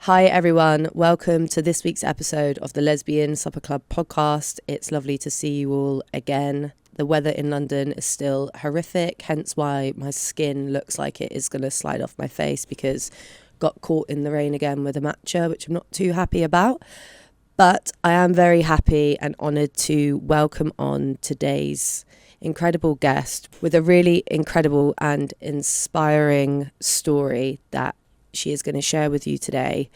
Hi everyone, welcome to this week's episode of the Lesbian Supper Club podcast. It's lovely to see you all again. The weather in London is still horrific, hence why my skin looks like it is going to slide off my face because got caught in the rain again with a matcha, which I'm not too happy about. But I am very happy and honoured to welcome on today's incredible guest with a really incredible and inspiring story that she is going to share with you today.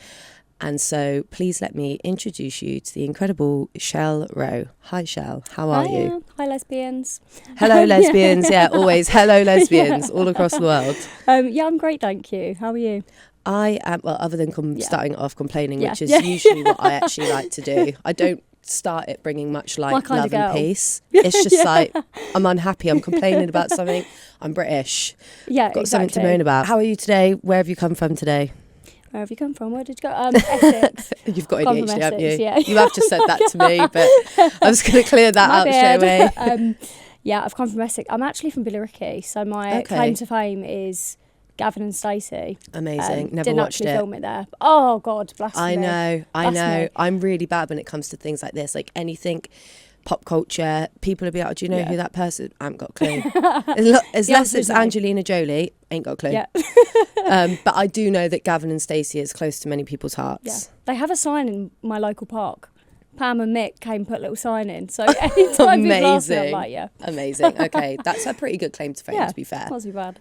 And so please let me introduce you to the incredible Shell Rowe. Hi Shell, how are you? Hi lesbians. Hello lesbians, yeah, always hello lesbians all across the world. Yeah, I'm great, thank you. How are you? I am, well, other than starting off complaining, which is Yeah. usually what I actually like to do. I don't start it bringing much My like kind love of and girl. peace. It's just like, I'm unhappy, I'm complaining about something, I'm British. Yeah, Got exactly. something to moan about. How are you today? Where have you come from today? Where have you come from? Where did you go? Essex. You've got Come ADHD, from haven't you? Essex, yeah. You have just said that to me, but I was going to clear that My out bad. straight away. Yeah, I've come from Essex. I'm actually from Billericay, so my Okay. claim to fame is Gavin and Stacey. Amazing. Never Didn't watched actually it. film it there. Oh God, blasphemy. I know. Blasphemy. I'm really bad when it comes to things like this, like anything pop culture. People will be like, do you know who that person? I haven't got a clue. Unless it's no. Angelina Jolie, ain't got a clue. Yeah. But I do know that Gavin and Stacey is close to many people's hearts. Yeah. They have a sign in my local park. Pam and Mick came and put a little sign in. So anytime people ask me, I'm like, yeah. Amazing. Okay, that's a pretty good claim to fame, to be fair. Not too bad.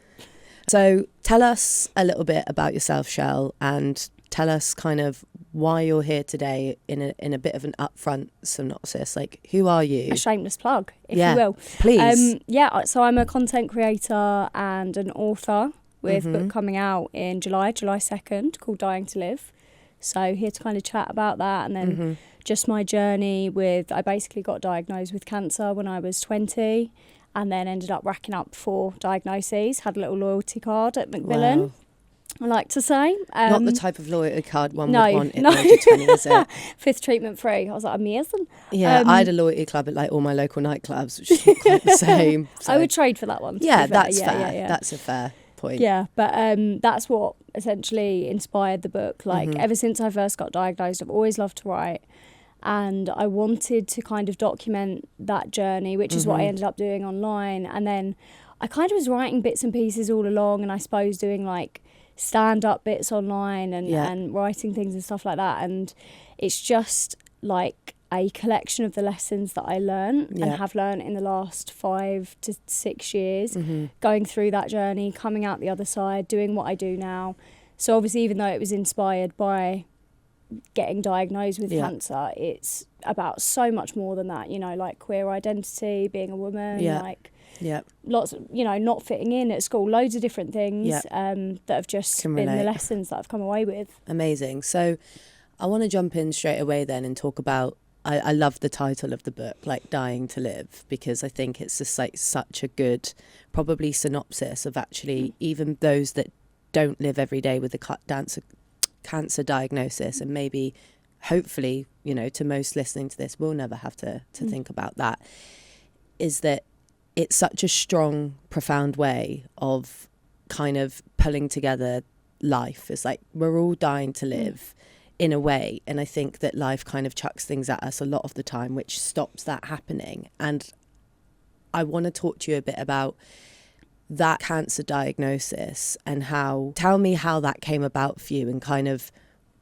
So tell us a little bit about yourself, Shell, and tell us kind of why you're here today in a bit of an upfront synopsis. Like, who are you? A shameless plug, if Yeah, you will. please. So I'm a content creator and an author with a book coming out in July 2nd, called Dying to Live. So here to kind of chat about that, and then just my journey with, I basically got diagnosed with cancer when I was 20 and then ended up racking up 4 diagnoses, had a little loyalty card at Macmillan. Wow. I like to say. Not the type of loyalty card one no, would want at no. the age of 20, is it? 5th treatment free. I was like, amazing. Yeah, I had a loyalty club at like all my local nightclubs, which is not quite the same. So. I would trade for that one. Yeah, to be fair. that's fair. Yeah. That's a fair point. Yeah, but that's what essentially inspired the book. Like, ever since I first got diagnosed, I've always loved to write. And I wanted to kind of document that journey, which is what I ended up doing online. And then I kind of was writing bits and pieces all along, and I suppose doing like stand-up bits online and writing things and stuff like that. And it's just like a collection of the lessons that I learned and have learned in the last 5 to 6 years, going through that journey, coming out the other side, doing what I do now. So obviously, even though it was inspired by getting diagnosed with cancer, it's about so much more than that, you know, like queer identity, being a woman, like lots of, you know, not fitting in at school, loads of different things that have just been the lessons that I've come away with. Amazing. So I want to jump in straight away then and talk about, I love the title of the book, like Dying to Live, because I think it's just like such a good probably synopsis of actually even those that don't live every day with the cancer diagnosis, and maybe hopefully, you know, to most listening to this, we'll never have to think about that, is that it's such a strong, profound way of kind of pulling together life. It's like we're all dying to live in a way, and I think that life kind of chucks things at us a lot of the time which stops that happening. And I want to talk to you a bit about that cancer diagnosis and tell me how that came about for you, and kind of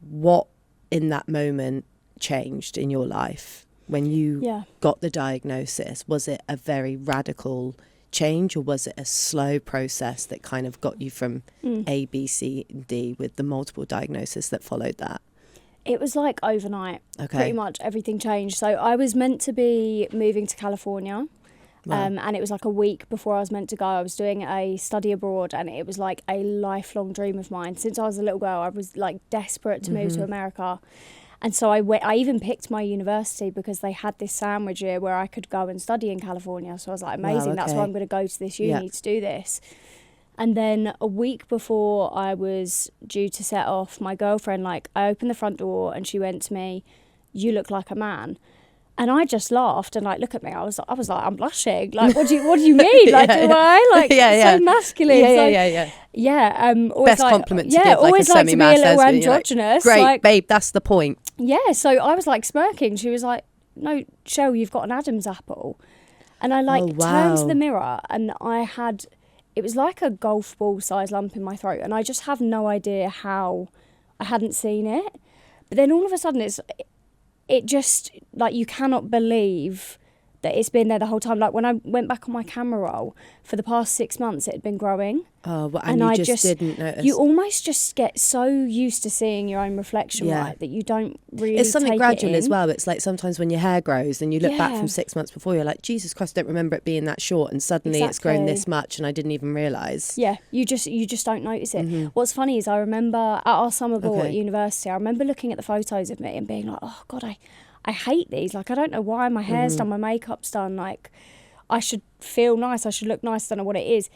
what in that moment changed in your life when you got the diagnosis. Was it a very radical change, or was it a slow process that kind of got you from A, B, C, and D with the multiple diagnoses that followed that? It was like overnight. Okay. Pretty much everything changed. So I was meant to be moving to California. Wow. And it was like a week before I was meant to go. I was doing a study abroad, and it was like a lifelong dream of mine. Since I was a little girl, I was like desperate to move to America. And so I even picked my university because they had this sandwich year where I could go and study in California. So I was like, amazing, Wow, that's okay. why I'm going to go to this uni to do this. And then a week before I was due to set off, my girlfriend, like, I opened the front door and she went to me, "You look like a man." And I just laughed and like, look at me. I was like, I'm blushing. Like, what do you mean? Like, do I? Like, so masculine. Yeah. Always best like, compliment to give, always like a like to be a semi-mass little lesbian. androgynous. Great, like, babe, that's the point. Yeah. So I was like smirking. She was like, no, Shell, you've got an Adam's apple. And I like turned to the mirror and it was like a golf ball size lump in my throat. And I just have no idea how I hadn't seen it. But then all of a sudden it just, like, you cannot believe that it's been there the whole time. Like, when I went back on my camera roll, for the past 6 months, it had been growing. Oh, well, and you I just didn't notice. You almost just get so used to seeing your own reflection, right, that you don't really It's something take gradual it in. as well. It's like sometimes when your hair grows and you look back from 6 months before, you're like, Jesus Christ, I don't remember it being that short, and suddenly it's grown this much and I didn't even realise. Yeah, you just don't notice it. What's funny is I remember at our summer ball at university, I remember looking at the photos of me and being like, oh God, I hate these. Like, I don't know why my hair's done, my makeup's done. Like, I should feel nice. I should look nice. I don't know what it is.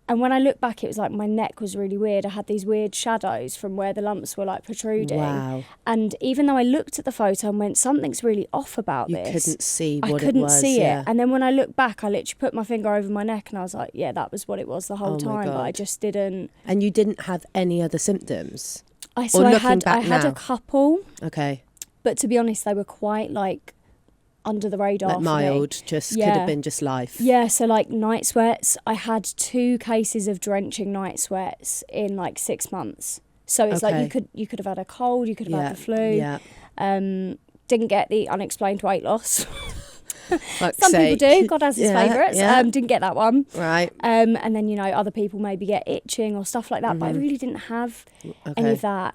And when I look back, it was like my neck was really weird. I had these weird shadows from where the lumps were like protruding. Wow. And even though I looked at the photo and went, something's really off about this. You couldn't see what it was. I couldn't see it. And then when I looked back, I literally put my finger over my neck and I was like, yeah, that was what it was the whole time. But I just didn't. And you didn't have any other symptoms? I had a couple. Okay. But to be honest, they were quite like under the radar. Like mild, just could have been just life. Yeah, so like night sweats. I had 2 cases of drenching night sweats in like 6 months. So it's like you could have had a cold, you could have had the flu. Yeah. Didn't get the unexplained weight loss. Some people do. God has his favourites. Yeah. Didn't get that one. Right. And then, you know, other people maybe get itching or stuff like that. But I really didn't have any of that.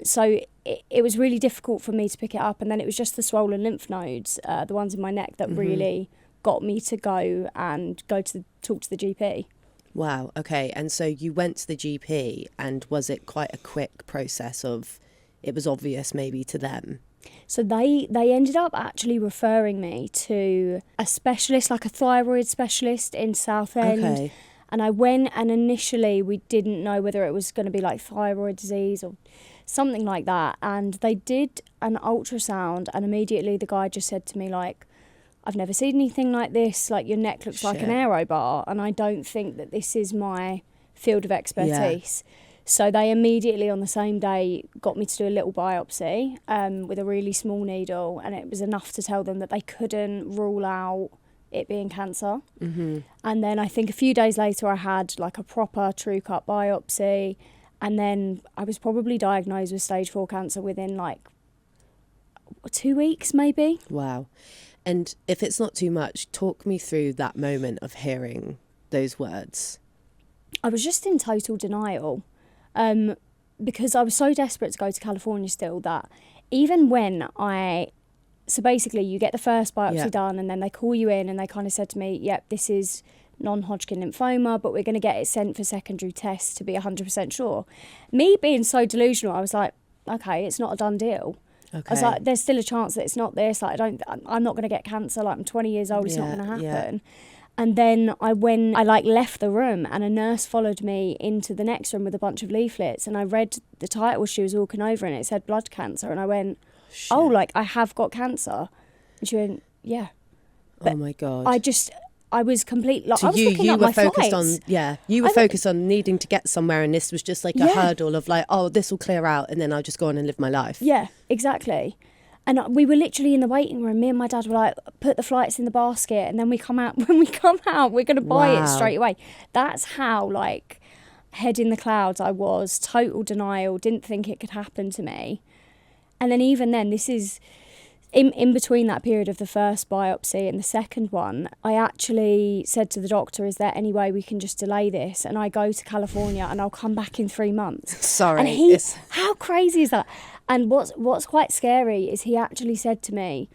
So it was really difficult for me to pick it up. And then it was just the swollen lymph nodes, the ones in my neck, that really got me to go to talk to the GP. Wow. Okay. And so you went to the GP, and was it quite a quick process of, it was obvious maybe to them? So they ended up actually referring me to a specialist, like a thyroid specialist in Southend. Okay. And I went, and initially we didn't know whether it was going to be like thyroid disease or something like that. And they did an ultrasound, and immediately the guy just said to me, like, I've never seen anything like this. Like, your neck looks like an aero bar, and I don't think that this is my field of expertise. Yeah. So they immediately on the same day got me to do a little biopsy with a really small needle, and it was enough to tell them that they couldn't rule out it being cancer. And then I think a few days later I had like a proper true cut biopsy, and then I was probably diagnosed with stage 4 cancer within like 2 weeks maybe. Wow. And if it's not too much, talk me through that moment of hearing those words. I was just in total denial. Because I was so desperate to go to California still that even when so basically you get the first biopsy done, and then they call you in and they kind of said to me, yep, this is non-Hodgkin lymphoma, but we're going to get it sent for secondary tests to be 100% sure. Me being so delusional, I was like, okay, it's not a done deal. Okay. I was like, there's still a chance that it's not this. Like, I'm not going to get cancer. Like, I'm 20 years old. It's not going to happen. Yeah. And then I left the room, and a nurse followed me into the next room with a bunch of leaflets, and I read the title she was walking over, and it said blood cancer, and I went, oh, like, I have got cancer. And she went, yeah. But oh my God. I was completely, like, so I was looking at my flights. You were focused on needing to get somewhere, and this was just like a hurdle of like, oh, this will clear out, and then I'll just go on and live my life. Yeah, exactly. And we were literally in the waiting room. Me and my dad were like, put the flights in the basket, and then when we come out, we're going to buy it straight away. That's how, like, head in the clouds I was. Total denial. Didn't think it could happen to me. And then even then, this is in between that period of the first biopsy and the second one, I actually said to the doctor, is there any way we can just delay this? And I go to California and I'll come back in 3 months. Sorry. And how crazy is that? And what's quite scary is he actually said to me,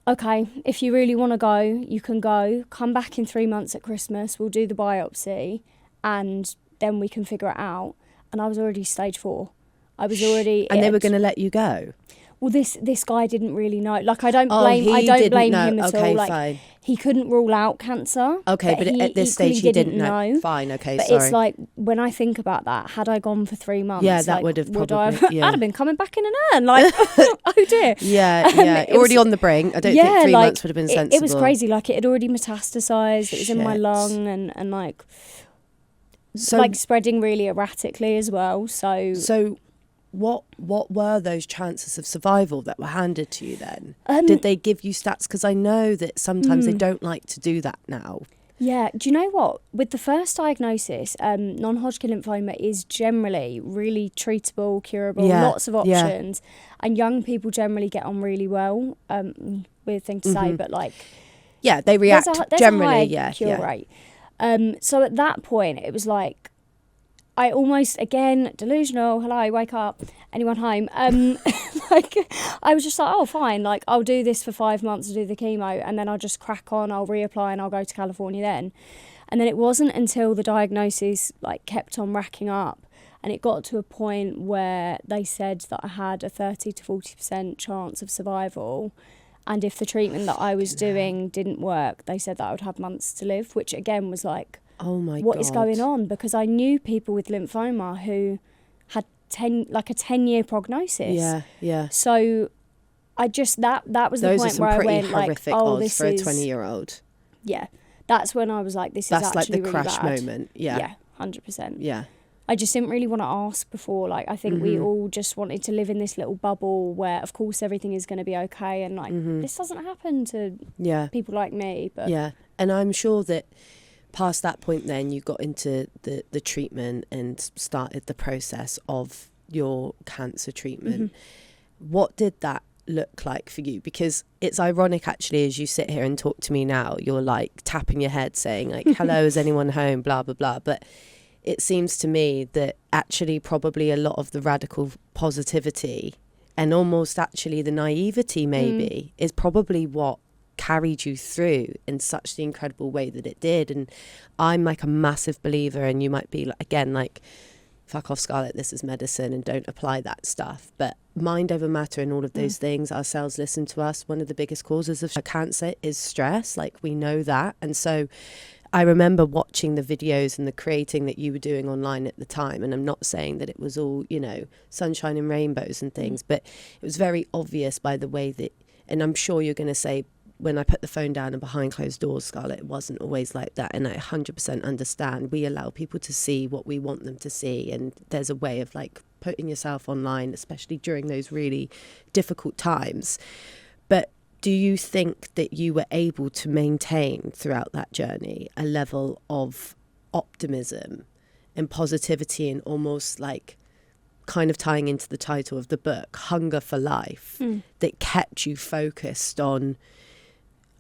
okay, if you really want to go, you can go. Come back in 3 months at Christmas. We'll do the biopsy, and then we can figure it out. And I was already stage 4. I was already... And they were going to let you go? well, this guy didn't really know. Like, I don't Oh, blame he didn't blame know. him at Okay, all. Like, fine. he couldn't rule out cancer. Okay, but he at this stage equally he didn't know. Fine, okay, but sorry. it's like, when I think about that, had I gone for 3 months, Yeah, that like, would have probably, I'd have been coming back in an urn. Like, oh dear. Yeah, already on the brink. I don't think 3 months would have been sensible. It was crazy. Like, it had already metastasized. It was in my lung and like, so, like, spreading really erratically as well. So what were those chances of survival that were handed to you then? Did they give you stats? Because I know that sometimes they don't like to do that now. Yeah. Do you know what? With the first diagnosis, non-Hodgkin lymphoma is generally really treatable, curable, lots of options. And young people generally get on really well. Weird thing to say, but like... Yeah, they react generally, a high cure rate. So at that point, it was like, I almost, again, delusional, hello, wake up, anyone home? Like, I was just like, oh, fine, like, I'll do this for 5 months to do the chemo, and then I'll just crack on, I'll reapply, and I'll go to California then. And then it wasn't until the diagnosis, like, kept on racking up, and it got to a point where they said that I had a 30 to 40% chance of survival, and if the treatment that I was doing didn't work, they said that I would have months to live, which, again, was like, oh my God, what is going on? Because I knew people with lymphoma who had a 10-year prognosis. Yeah. So I just that was those the point are some where I pretty went horrific like, oh, odds this for a is 20-year-old. Yeah, that's when I was like, this is actually like the really crash bad. moment. Yeah, 100%. Yeah. I just didn't really want to ask before. Like, I think we all just wanted to live in this little bubble where, of course, everything is going to be okay, and like this doesn't happen to people like me. But and I'm sure that past that point, then you got into the treatment and started the process of your cancer treatment. What did that look like for you? Because it's ironic, actually, as you sit here and talk to me now, you're like tapping your head saying like, hello, is anyone home, blah blah blah. But it seems to me that actually probably a lot of the radical positivity and almost actually the naivety maybe is probably what carried you through in such the incredible way that it did. And I'm like a massive believer, and you might be like, again, like, fuck off, Scarlett, this is medicine and don't apply that stuff. But mind over matter and all of those things, our cells listen to us. One of the biggest causes of cancer is stress. Like, we know that. And so I remember watching the videos and the creating that you were doing online at the time. And I'm not saying that it was all, you know, sunshine and rainbows and things, but it was very obvious by the way that, and I'm sure you're going to say, when I put the phone down and behind closed doors, Scarlett, it wasn't always like that. And I 100% understand. We allow people to see what we want them to see. And there's a way of like putting yourself online, especially during those really difficult times. But do you think that you were able to maintain throughout that journey a level of optimism and positivity, and almost like kind of tying into the title of the book, hunger for life, that kept you focused on,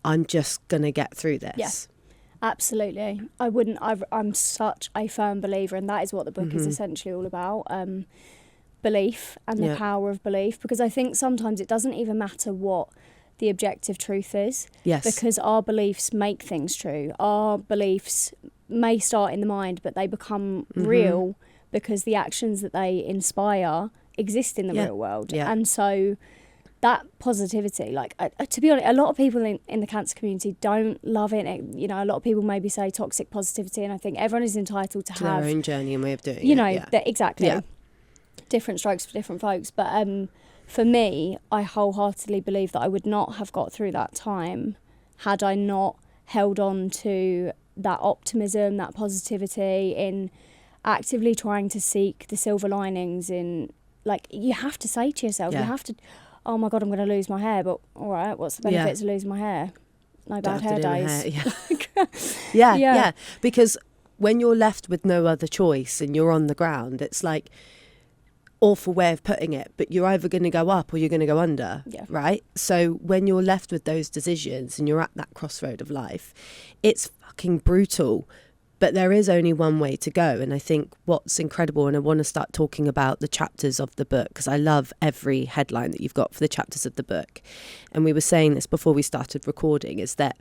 I'm just going to get through this? Yeah, absolutely. I'm such a firm believer, and that is what the book is essentially all about. Belief and the power of belief, because I think sometimes it doesn't even matter what the objective truth is. Yes. Because our beliefs make things true. Our beliefs may start in the mind, but they become real because the actions that they inspire exist in the real world. Yeah. And so that positivity, like, to be honest, a lot of people in the cancer community don't love it. You know, a lot of people maybe say toxic positivity, and I think everyone is entitled to have their own journey and way of doing it. You know, exactly. Different strokes for different folks. But for me, I wholeheartedly believe that I would not have got through that time had I not held on to that optimism, that positivity, in actively trying to seek the silver linings. In, like, you have to say to yourself, you have to, oh my God, I'm going to lose my hair, but all right, what's the benefits of losing my hair? No bad hair days. Yeah. Because when you're left with no other choice and you're on the ground, it's like, awful way of putting it, but you're either going to go up or you're going to go under, right? So when you're left with those decisions and you're at that crossroad of life, it's fucking brutal, but there is only one way to go. And I think what's incredible, and I want to start talking about the chapters of the book, because I love every headline that you've got for the chapters of the book. And we were saying this before we started recording, is that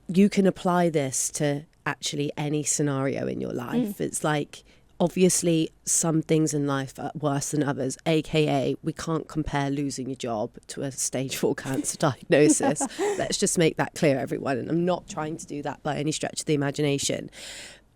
you can apply this to actually any scenario in your life. It's like, obviously some things in life are worse than others, aka we can't compare losing your job to a stage 4 cancer diagnosis. Let's just make that clear, everyone, and I'm not trying to do that by any stretch of the imagination,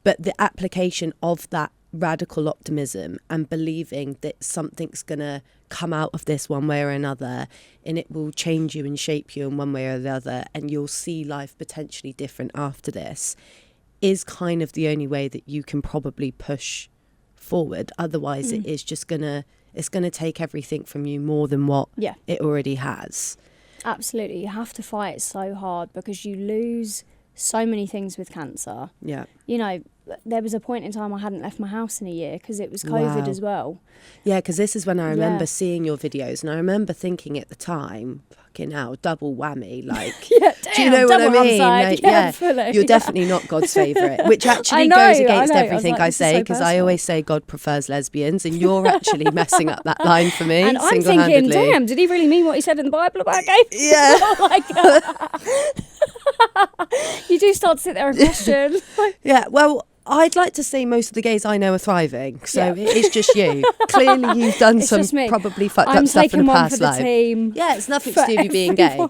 but the application of that radical optimism and believing that something's gonna come out of this one way or another, and it will change you and shape you in one way or the other, and you'll see life potentially different after this, is kind of the only way that you can probably push forward. Otherwise it is just gonna take everything from you more than what it already has. Absolutely. You have to fight so hard because you lose so many things with cancer. Yeah. You know, there was a point in time I hadn't left my house in a year because it was COVID as well. Yeah, because this is when I remember seeing your videos, and I remember thinking at the time, fucking hell, double whammy, like, damn, do you know what I mean? Like, fully. You're definitely not God's favourite, which actually goes against everything I say, because I always say God prefers lesbians, and you're actually messing up that line for me. And I'm thinking, damn, did he really mean what he said in the Bible about gay people? Yeah. You do start to sit there and question. Yeah, well, I'd like to say most of the gays I know are thriving, so it is just you. Clearly you've done some probably fucked up stuff in a past life. Yeah, it's nothing to do with you being gay.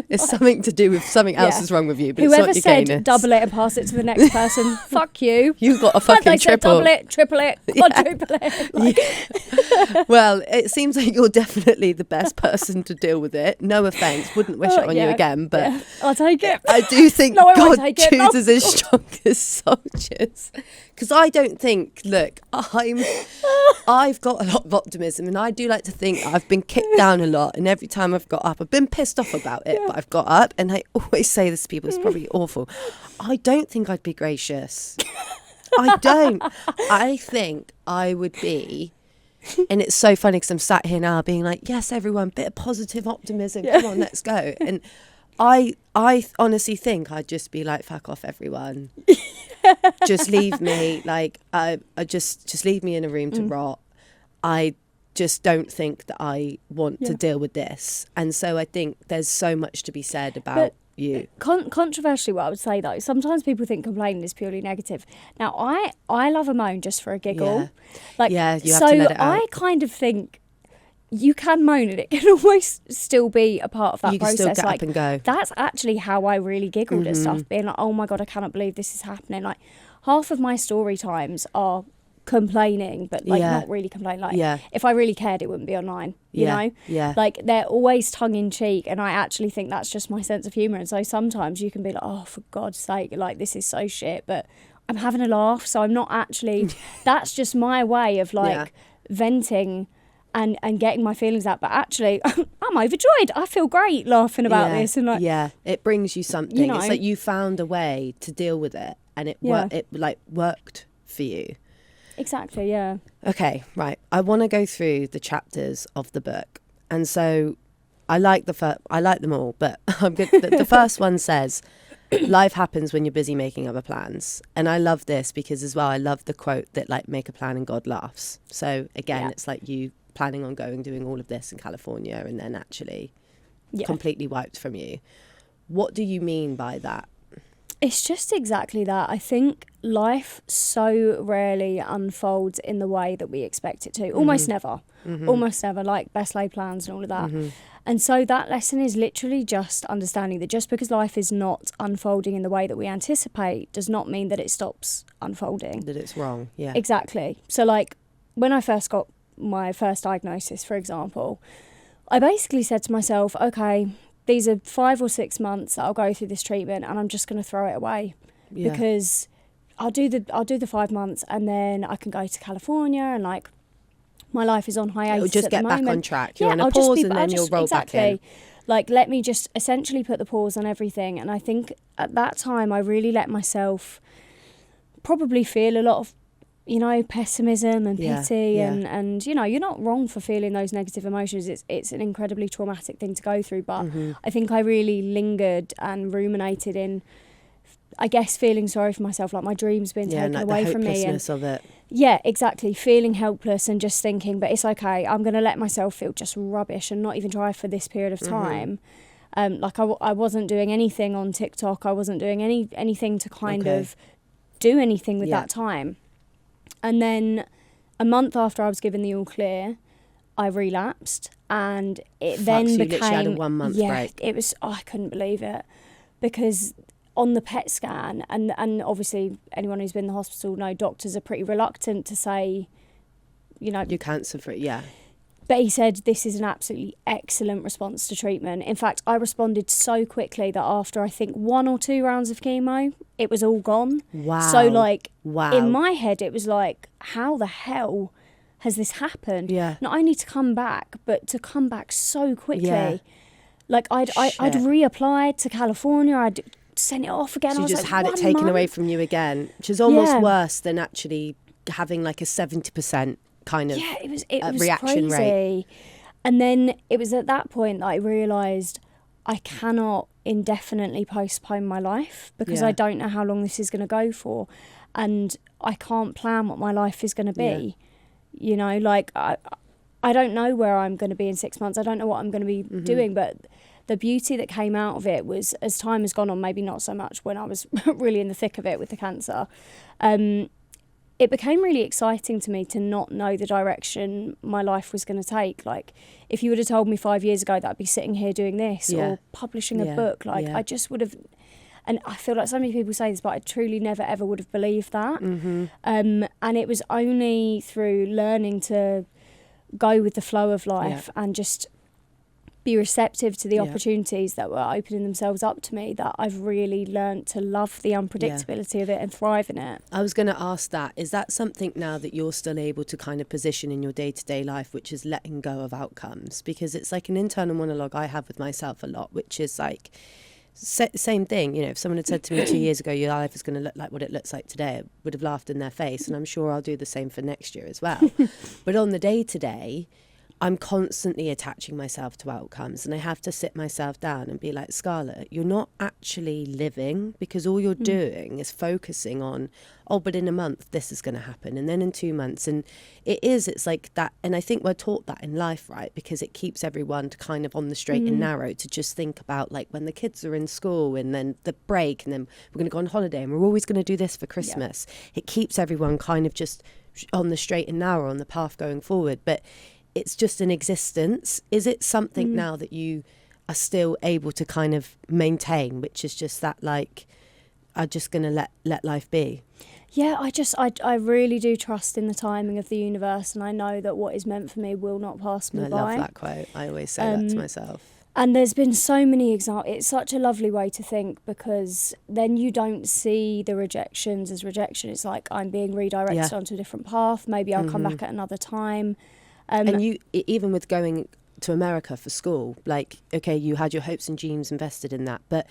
It's something to do with something else is wrong with you, but whoever it's not your gayness. said double it and pass it to the next person, fuck you. You've got a fucking triple. Double it, triple it, quadruple it. Like. Well, it seems like you're definitely the best person to deal with it. No offence, wouldn't wish it on you again, but I'll take it. I do think God chooses his strongest soldiers. Because I don't think, look, I've got a lot of optimism, and I do like to think I've been kicked down a lot, and every time I've got up, I've been pissed off about it, but I've got up, and I always say this to people, it's probably awful. I don't think I'd be gracious. I don't. I think I would be, and it's so funny because I'm sat here now being like, yes, everyone, bit of positive optimism, come on, let's go. And I honestly think I'd just be like, fuck off, everyone. Just leave me, like, I just leave me in a room to rot. I just don't think that I want to deal with this. And so I think there's so much to be said about you. Controversially, what I would say though, sometimes people think complaining is purely negative. Now, I love a moan just for a giggle. You have to let it out. I kind of think you can moan and it can always still be a part of that process. You can still get up and go. That's actually how I really giggled at stuff, being like, oh my God, I cannot believe this is happening. Like, half of my story times are complaining, but like not really complaining. Like, if I really cared, it wouldn't be online, you know? Yeah. Like, they're always tongue in cheek, and I actually think that's just my sense of humour. And so sometimes you can be like, oh, for God's sake, like, this is so shit, but I'm having a laugh, so I'm not actually, that's just my way of like venting and getting my feelings out. But actually, I'm overjoyed. I feel great laughing about this. And like, it brings you something. You know, it's like you found a way to deal with it, and it worked for you. Exactly, yeah. Okay, right. I want to go through the chapters of the book, and so I like them all, but I'm good. The first one says, life happens when you're busy making other plans. And I love this because as well, I love the quote that like, make a plan and God laughs. So again, it's like you planning on doing all of this in California, and then actually completely wiped from you. What do you mean by that? It's just exactly that. I think life so rarely unfolds in the way that we expect it to. Almost never. Almost never, like best laid plans and all of that. And so that lesson is literally just understanding that just because life is not unfolding in the way that we anticipate does not mean that it stops unfolding. That it's wrong, Exactly. So like when I first got my first diagnosis, for example, I basically said to myself, okay, these are 5 or 6 months that I'll go through this treatment, and I'm just going to throw it away because I'll do the 5 months, and then I can go to California, and like my life is on hiatus. It'll just get back on track. You're on a pause, and then you'll roll back in. Like, let me just essentially put the pause on everything. And I think at that time I really let myself probably feel a lot of, you know, pessimism and pity and you know, you're not wrong for feeling those negative emotions. It's an incredibly traumatic thing to go through, but I think I really lingered and ruminated in, I guess, feeling sorry for myself, like my dreams being taken away from me, and of it. Yeah, exactly, feeling helpless and just thinking, but it's okay, I'm going to let myself feel just rubbish and not even try for this period of time. Like I wasn't doing anything on TikTok, I wasn't doing anything to kind of do anything with that time. And then a month after I was given the all clear, I relapsed, and it then so you became... literally had a 1 month break. It was... I couldn't believe it, because on the PET scan, and obviously anyone who's been in the hospital know doctors are pretty reluctant to say, you know... You're cancer-free, yeah. But he said, this is an absolutely excellent response to treatment. In fact, I responded so quickly that after, I think, 1 or 2 rounds of chemo, it was all gone. Wow. So, like, wow. in my head, it was like, how the hell has this happened? Yeah. Not only to come back, but to come back so quickly. Yeah. Like, I'd reapplied to California. I'd sent it off again. So you I was just like, had it 1 taken month? away from you again, which is almost worse than actually having like a 70% kind of it was reaction crazy. rate. And then it was at that point that I realised I cannot indefinitely postpone my life, because I don't know how long this is going to go for, and I can't plan what my life is going to be. You know, like I don't know where I'm going to be in 6 months. I don't know what I'm going to be doing, but the beauty that came out of it was, as time has gone on, maybe not so much when I was really in the thick of it with the cancer, it became really exciting to me to not know the direction my life was going to take. Like, if you would have told me 5 years ago that I'd be sitting here doing this or publishing a book, like I just would have... And I feel like so many people say this, but I truly never, ever would have believed that. And it was only through learning to go with the flow of life and just be receptive to the opportunities that were opening themselves up to me that I've really learned to love the unpredictability of it and thrive in it. I was going to ask that. Is that something now that you're still able to kind of position in your day-to-day life, which is letting go of outcomes? Because it's like an internal monologue I have with myself a lot, which is like... same thing, you know, if someone had said to me 2 years ago your life is going to look like what it looks like today, I would have laughed in their face, and I'm sure I'll do the same for next year as well. But on the day-to-day, I'm constantly attaching myself to outcomes, and I have to sit myself down and be like, Scarlett, you're not actually living, because all you're doing is focusing on, oh, but in a month this is going to happen, and then in 2 months, and it's like that. And I think we're taught that in life, right? Because it keeps everyone to kind of on the straight and narrow, to just think about like when the kids are in school, and then the break, and then we're going to go on holiday, and we're always going to do this for Christmas. It keeps everyone kind of just on the straight and narrow, on the path going forward. But it's just an existence. Is it something now that you are still able to kind of maintain, which is just that, like, I'm just going to let life be? Yeah, I really do trust in the timing of the universe, and I know that what is meant for me will not pass me by. I love that quote. I always say that to myself. And there's been so many examples. It's such a lovely way to think, because then you don't see the rejections as rejection. It's like, I'm being redirected onto a different path. Maybe I'll come back at another time. And you, even with going to America for school, like, okay, you had your hopes and dreams invested in that, but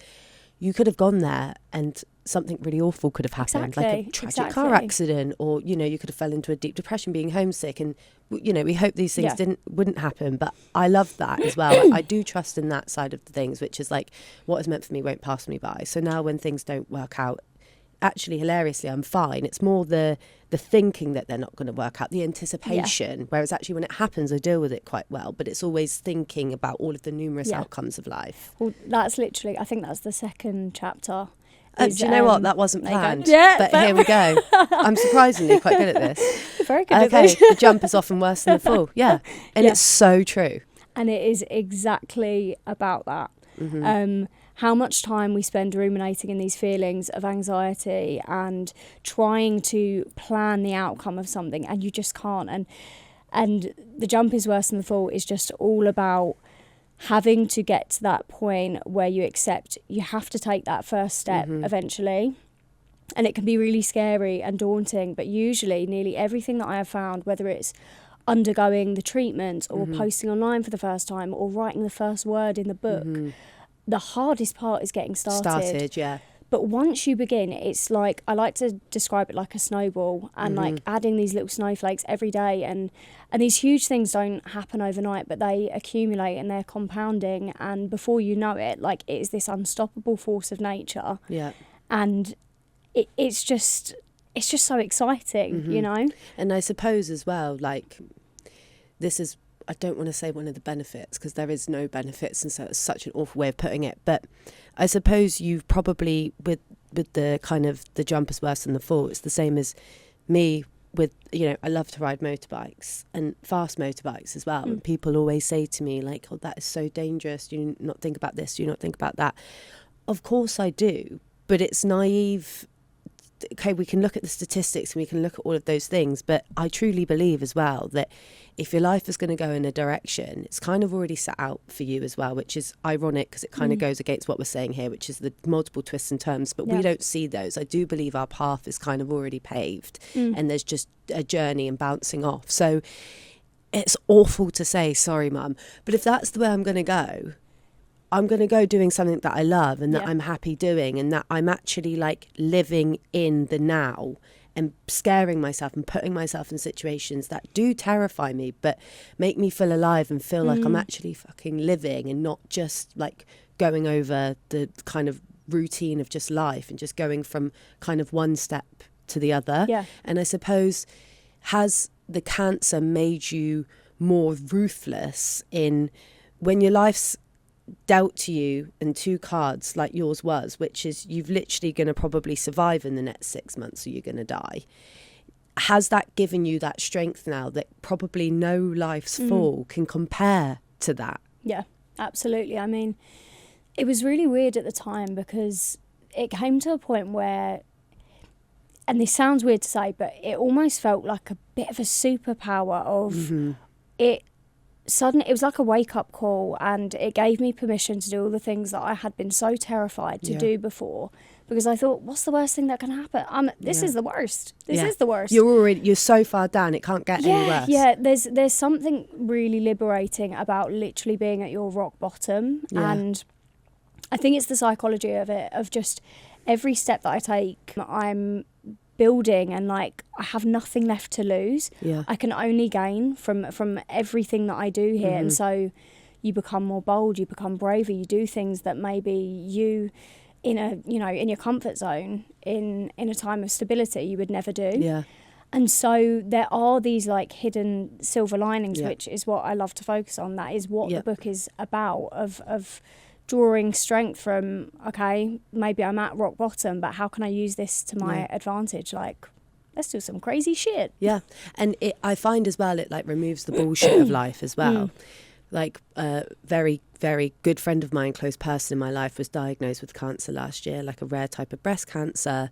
you could have gone there and something really awful could have happened, like a tragic car accident, or, you know, you could have fell into a deep depression being homesick. And, you know, we hope these things wouldn't happen. But I love that as well. I do trust in that side of the things, which is like, what is meant for me won't pass me by. So now when things don't work out, actually, hilariously, I'm fine. It's more the thinking that they're not going to work out, the anticipation, whereas actually when it happens, I deal with it quite well. But it's always thinking about all of the numerous outcomes of life. Well, that's literally, I think that's the second chapter. Do you know what? That wasn't planned. But here we go. I'm surprisingly quite good at this. Very good at this. The jump is often worse than the fall. Yeah. And it's so true. And it is exactly about that. How much time we spend ruminating in these feelings of anxiety and trying to plan the outcome of something, and you just can't. And the jump is worse than the fall is just all about having to get to that point where you accept you have to take that first step eventually. And it can be really scary and daunting, but usually nearly everything that I have found, whether it's undergoing the treatment or posting online for the first time or writing the first word in the book, the hardest part is getting started. But once you begin, it's like, I like to describe it like a snowball, and like adding these little snowflakes every day. And these huge things don't happen overnight, but they accumulate and they're compounding. And before you know it, like, it is this unstoppable force of nature. And it's just so exciting, you know? And I suppose as well, like, this is, I don't want to say one of the benefits, because there is no benefits, and so it's such an awful way of putting it. But I suppose you've probably, with the kind of the jump is worse than the fall, it's the same as me with, you know, I love to ride motorbikes and fast motorbikes as well. And people always say to me, like, oh, that is so dangerous. Do you not think about this? Do you not think about that? Of course I do, but it's naive. Okay, we can look at the statistics and we can look at all of those things, but I truly believe as well that if your life is going to go in a direction, it's kind of already set out for you as well, which is ironic because it kind of goes against what we're saying here, which is the multiple twists and turns, but we don't see those. I do believe our path is kind of already paved and there's just a journey and bouncing off. So it's awful to say, sorry, Mum, but if that's the way I'm going to go, I'm going to go doing something that I love and that I'm happy doing, and that I'm actually like living in the now and scaring myself and putting myself in situations that do terrify me but make me feel alive and feel like I'm actually fucking living and not just like going over the kind of routine of just life and just going from kind of one step to the other. Yeah. And I suppose, has the cancer made you more ruthless in when your life's dealt to you in two cards like yours was, which is you've literally going to probably survive in the next 6 months or you're going to die? Has that given you that strength now that probably no life's fall can compare to that? Yeah, absolutely. I mean, it was really weird at the time because it came to a point where, and this sounds weird to say, but it almost felt like a bit of a superpower of it. Suddenly, it was like a wake-up call, and it gave me permission to do all the things that I had been so terrified to do before, because I thought, what's the worst thing that can happen? This is the worst. This is the worst. You're so far down, it can't get any worse. Yeah, there's something really liberating about literally being at your rock bottom, and I think it's the psychology of it, of just every step that I take, I'm building, and like I have nothing left to lose. I can only gain from everything that I do here. And so you become more bold, you become braver, you do things that maybe you in your comfort zone in a time of stability you would never do. And so there are these like hidden silver linings, which is what I love to focus on. That is what the book is about, of drawing strength from, okay, maybe I'm at rock bottom, but how can I use this to my advantage? Like, let's do some crazy shit. Yeah. And I find as well, it like removes the bullshit of life as well. Like a very, very good friend of mine, close person in my life, was diagnosed with cancer last year, like a rare type of breast cancer,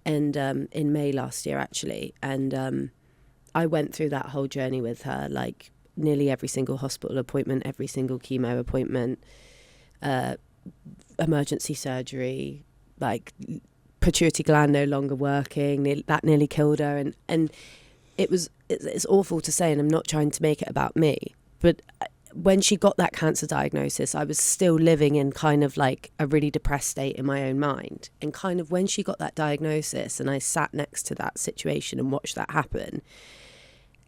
and in May last year, actually. And I went through that whole journey with her, like nearly every single hospital appointment, every single chemo appointment, emergency surgery, like pituitary gland no longer working, that nearly killed her. And it's awful to say, and I'm not trying to make it about me, but when she got that cancer diagnosis, I was still living in kind of like a really depressed state in my own mind. And kind of when she got that diagnosis and I sat next to that situation and watched that happen,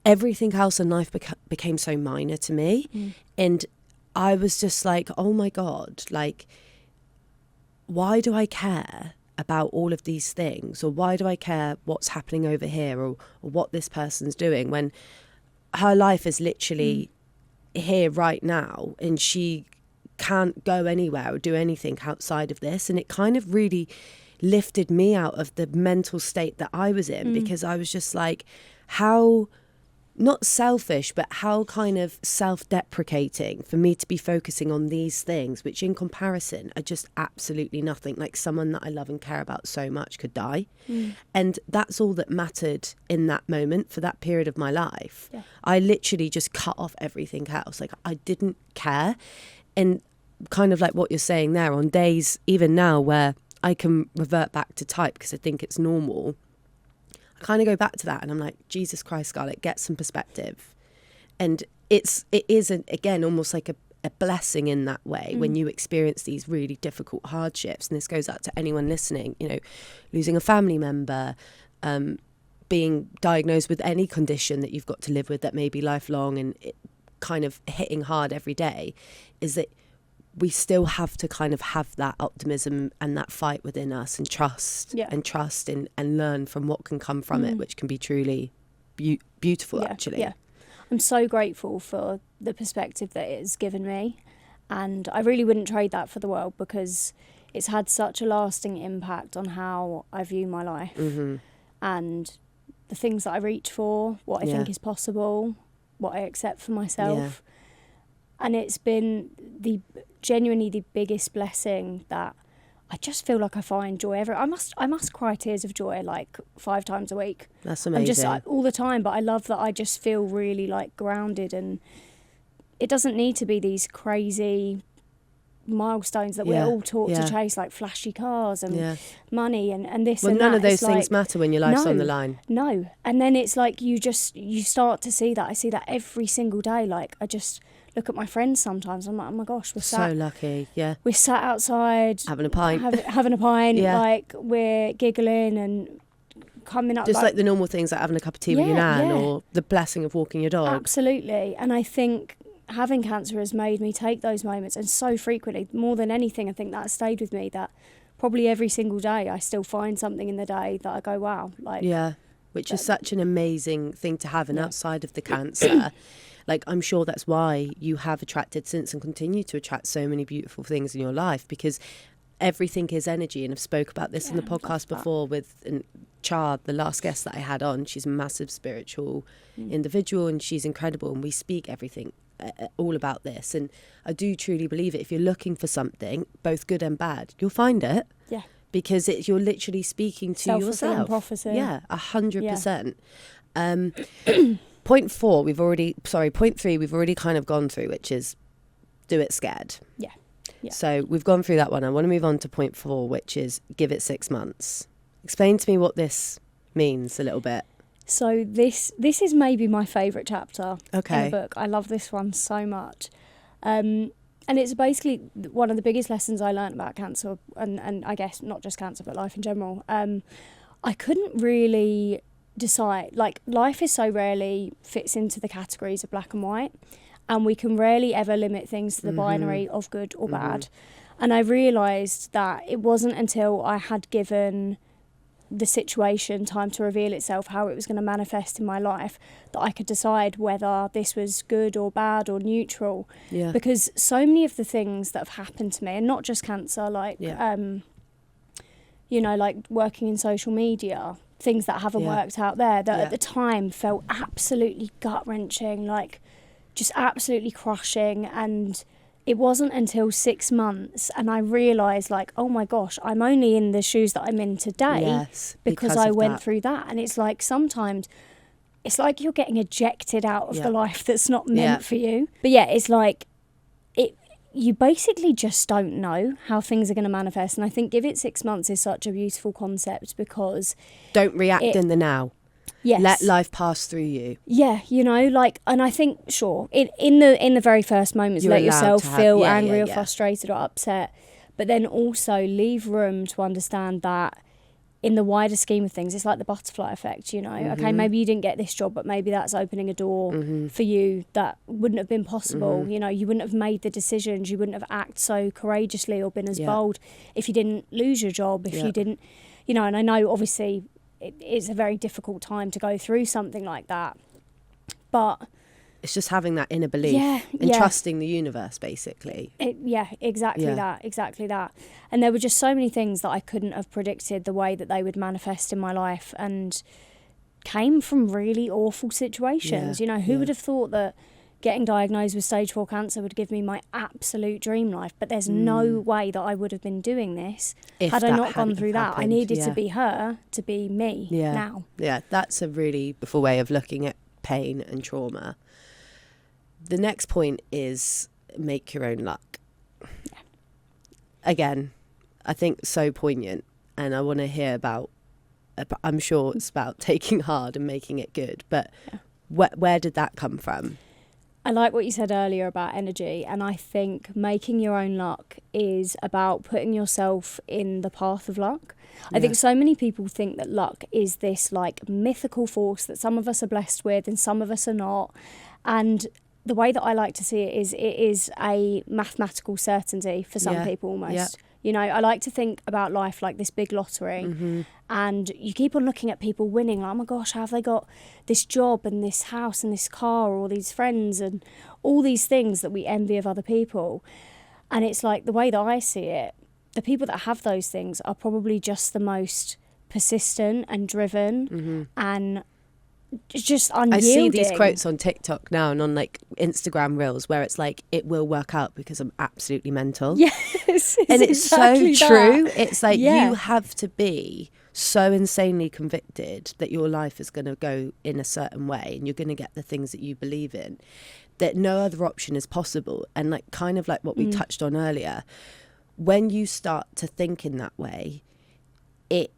everything else in life became so minor to me. And I was just like, oh my God, like, why do I care about all of these things? Or why do I care what's happening over here, or what this person's doing, when her life is literally here right now and she can't go anywhere or do anything outside of this? And it kind of really lifted me out of the mental state that I was in, because I was just like, how not selfish, but how kind of self-deprecating for me to be focusing on these things, which in comparison are just absolutely nothing. Like someone that I love and care about so much could die. And that's all that mattered in that moment for that period of my life. I literally just cut off everything else. Like I didn't care. And kind of like what you're saying there, on days even now where I can revert back to type because I think it's normal, I kind of go back to that and I'm like, Jesus Christ, Scarlett, get some perspective. And it is again almost like a blessing in that way when you experience these really difficult hardships. And this goes out to anyone listening, you know, losing a family member, being diagnosed with any condition that you've got to live with that may be lifelong, and it kind of hitting hard every day, is that we still have to kind of have that optimism and that fight within us, and trust and learn from what can come from it, which can be truly beautiful, actually. Yeah. I'm so grateful for the perspective that it's given me, and I really wouldn't trade that for the world, because it's had such a lasting impact on how I view my life. And the things that I reach for, what I Yeah. think is possible, what I accept for myself. And it's been genuinely the biggest blessing that I just feel like I find joy I must cry tears of joy like 5 times a week. That's amazing. I'm just all the time, but I love that I just feel really like grounded, and it doesn't need to be these crazy milestones that we're all taught to chase, like flashy cars and money and this and that. Well, none of those It's things matter when your life's on the line. No. And then it's like you start to see that. I see that every single day. Like, I just look at my friends sometimes. I'm like, oh my gosh, we're so lucky. Yeah. We're sat outside having a pint. Having a pint. Yeah. Like, we're giggling and coming up. Just like the normal things, like having a cup of tea with your nan, or the blessing of walking your dog. Absolutely. And I think having cancer has made me take those moments, and so frequently, more than anything, I think that stayed with me, that probably every single day I still find something in the day that I go, wow. Like, which is such an amazing thing to have. And outside of the cancer, like, I'm sure that's why you have attracted since and continue to attract so many beautiful things in your life, because everything is energy. And I've spoke about this in the podcast before with Chard, the last guest that I had on. She's a massive spiritual individual, and she's incredible, and we speak everything all about this. And I do truly believe it. If you're looking for something, both good and bad, you'll find it. Yeah. Because you're literally speaking to yourself. Prophecy. Yeah, 100%. Point 3, we've already kind of gone through, which is do it scared. Yeah. So we've gone through that one. I want to move on to point 4, which is give it 6 months. Explain to me what this means a little bit. So this is maybe my favourite chapter in the book. I love this one so much. And it's basically one of the biggest lessons I learned about cancer, and I guess not just cancer, but life in general. I couldn't really decide, like, life is so rarely fits into the categories of black and white, and we can rarely ever limit things to the binary of good or bad. And I realised that it wasn't until I had given the situation time to reveal itself, how it was going to manifest in my life, that I could decide whether this was good or bad or neutral. Yeah. Because so many of the things that have happened to me, and not just cancer, like like working in social media, things that haven't worked out there, that at the time felt absolutely gut-wrenching, like just absolutely crushing. And it wasn't until 6 months and I realised, like, oh my gosh, I'm only in the shoes that I'm in today because I went through that. And it's like, sometimes it's like you're getting ejected out of the life that's not meant for you. But it's like, you basically just don't know how things are going to manifest. And I think give it 6 months is such a beautiful concept, because don't react in the now. Yes. Let life pass through you. Yeah, and I think, sure, in the very first moments, let yourself feel angry or frustrated or upset, but then also leave room to understand that in the wider scheme of things, it's like the butterfly effect, Okay, maybe you didn't get this job, but maybe that's opening a door for you that wouldn't have been possible. You wouldn't have made the decisions, you wouldn't have acted so courageously or been as bold if you didn't lose your job, if you didn't, and I know obviously it's a very difficult time to go through something like that, but it's just having that inner belief and trusting the universe, basically. Exactly that. And there were just so many things that I couldn't have predicted the way that they would manifest in my life, and came from really awful situations. Who would have thought that getting diagnosed with stage 4 cancer would give me my absolute dream life? But there's no way that I would have been doing this had I not gone through that. I needed to be her to be me now. Yeah, that's a really beautiful way of looking at pain and trauma. The next point is make your own luck. Yeah. Again, I think so poignant, and I want to hear about, I'm sure it's about taking hard and making it good, but where did that come from? I like what you said earlier about energy, and I think making your own luck is about putting yourself in the path of luck. I think so many people think that luck is this like mythical force that some of us are blessed with and some of us are not. And the way that I like to see it is a mathematical certainty for some people almost. I like to think about life like this big lottery, and you keep on looking at people winning, like, oh my gosh, how have they got this job and this house and this car, or all these friends and all these things that we envy of other people. And it's like, the way that I see it, the people that have those things are probably just the most persistent and driven and just unyielding. I see these quotes on TikTok now and on like Instagram reels where it's like, it will work out because I'm absolutely mental. Yes, and it's exactly so that. true. It's like, you have to be so insanely convicted that your life is going to go in a certain way and you're going to get the things that you believe in, that no other option is possible. And like, kind of like what we touched on earlier, when you start to think in that way, it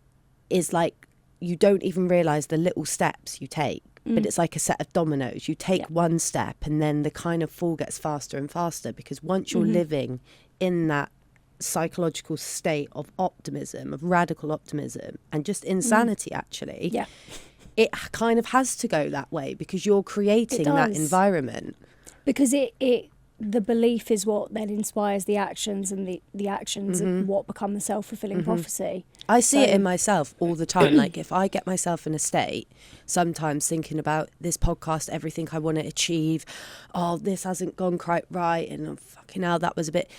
is like, you don't even realise the little steps you take, but it's like a set of dominoes. You take one step and then the kind of fall gets faster and faster, because once you're living in that psychological state of optimism, of radical optimism and just insanity, actually, it kind of has to go that way because you're creating that environment. Because the belief is what then inspires the actions, and the actions are what become the self-fulfilling prophecy. I see it in myself all the time. Like, if I get myself in a state, sometimes thinking about this podcast, everything I want to achieve, oh, this hasn't gone quite right, and oh, fucking hell, that was a bit...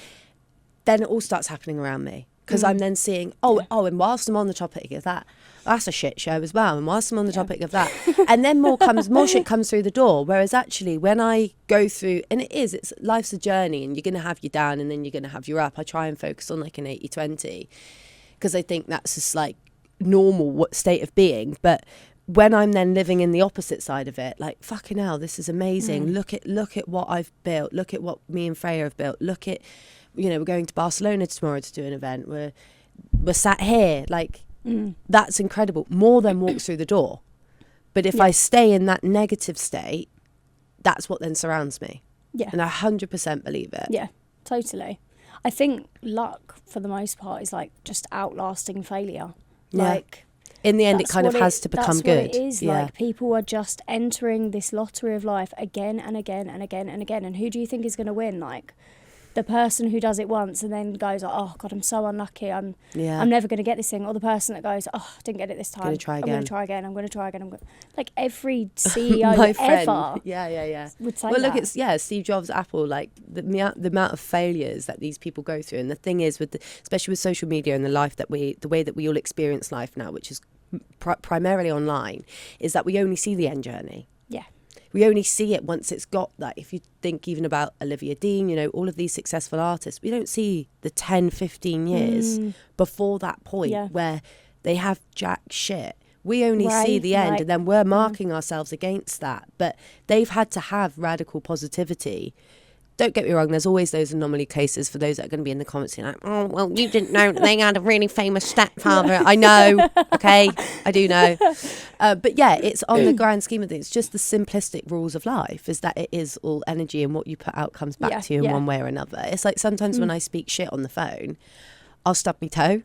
Then it all starts happening around me. Because I'm then seeing, and whilst I'm on the topic of that, that's a shit show as well. And whilst I'm on the topic of that, and then more shit comes through the door. Whereas actually, when I go through, and it's life's a journey, and you're going to have your down and then you're going to have your up. I try and focus on like an 80-20, because I think that's just like normal state of being. But when I'm then living in the opposite side of it, like, fucking hell, this is amazing. Look at what I've built. Look at what me and Freya have built. Look at, we're going to Barcelona tomorrow to do an event. We're sat here, like, that's incredible. More than walks through the door. But if I stay in that negative state, that's what then surrounds me. Yeah. And I 100% believe it. Yeah, totally. I think luck, for the most part, is like just outlasting failure. Yeah. Like, in the end, it kind of has to become good. That's what it is. Yeah. Like, people are just entering this lottery of life again and again and again and again. And who do you think is going to win? Like, the person who does it once and then goes, oh God, I'm so unlucky, I'm never going to get this thing, or the person that goes, oh, I didn't get it this time, I'm going to try again, I'm going to try again. Like, every CEO My friend, ever would say look, it's Steve Jobs, Apple, like the amount of failures that these people go through. And the thing is, especially with social media and the way that we all experience life now, which is primarily online, is that we only see the end journey. Yeah. We only see it once it's got that. If you think even about Olivia Dean, all of these successful artists, we don't see the 10, 15 years before that point where they have jack shit. We only see the end, and then we're marking ourselves against that. But they've had to have radical positivity. Don't get me wrong, there's always those anomaly cases for those that are going to be in the comments saying, like, oh, well, you didn't know that they had a really famous stepfather. I know, okay, I do know. But yeah, it's on the grand scheme of things, just the simplistic rules of life is that it is all energy, and what you put out comes back to you in one way or another. It's like sometimes when I speak shit on the phone, I'll stub my toe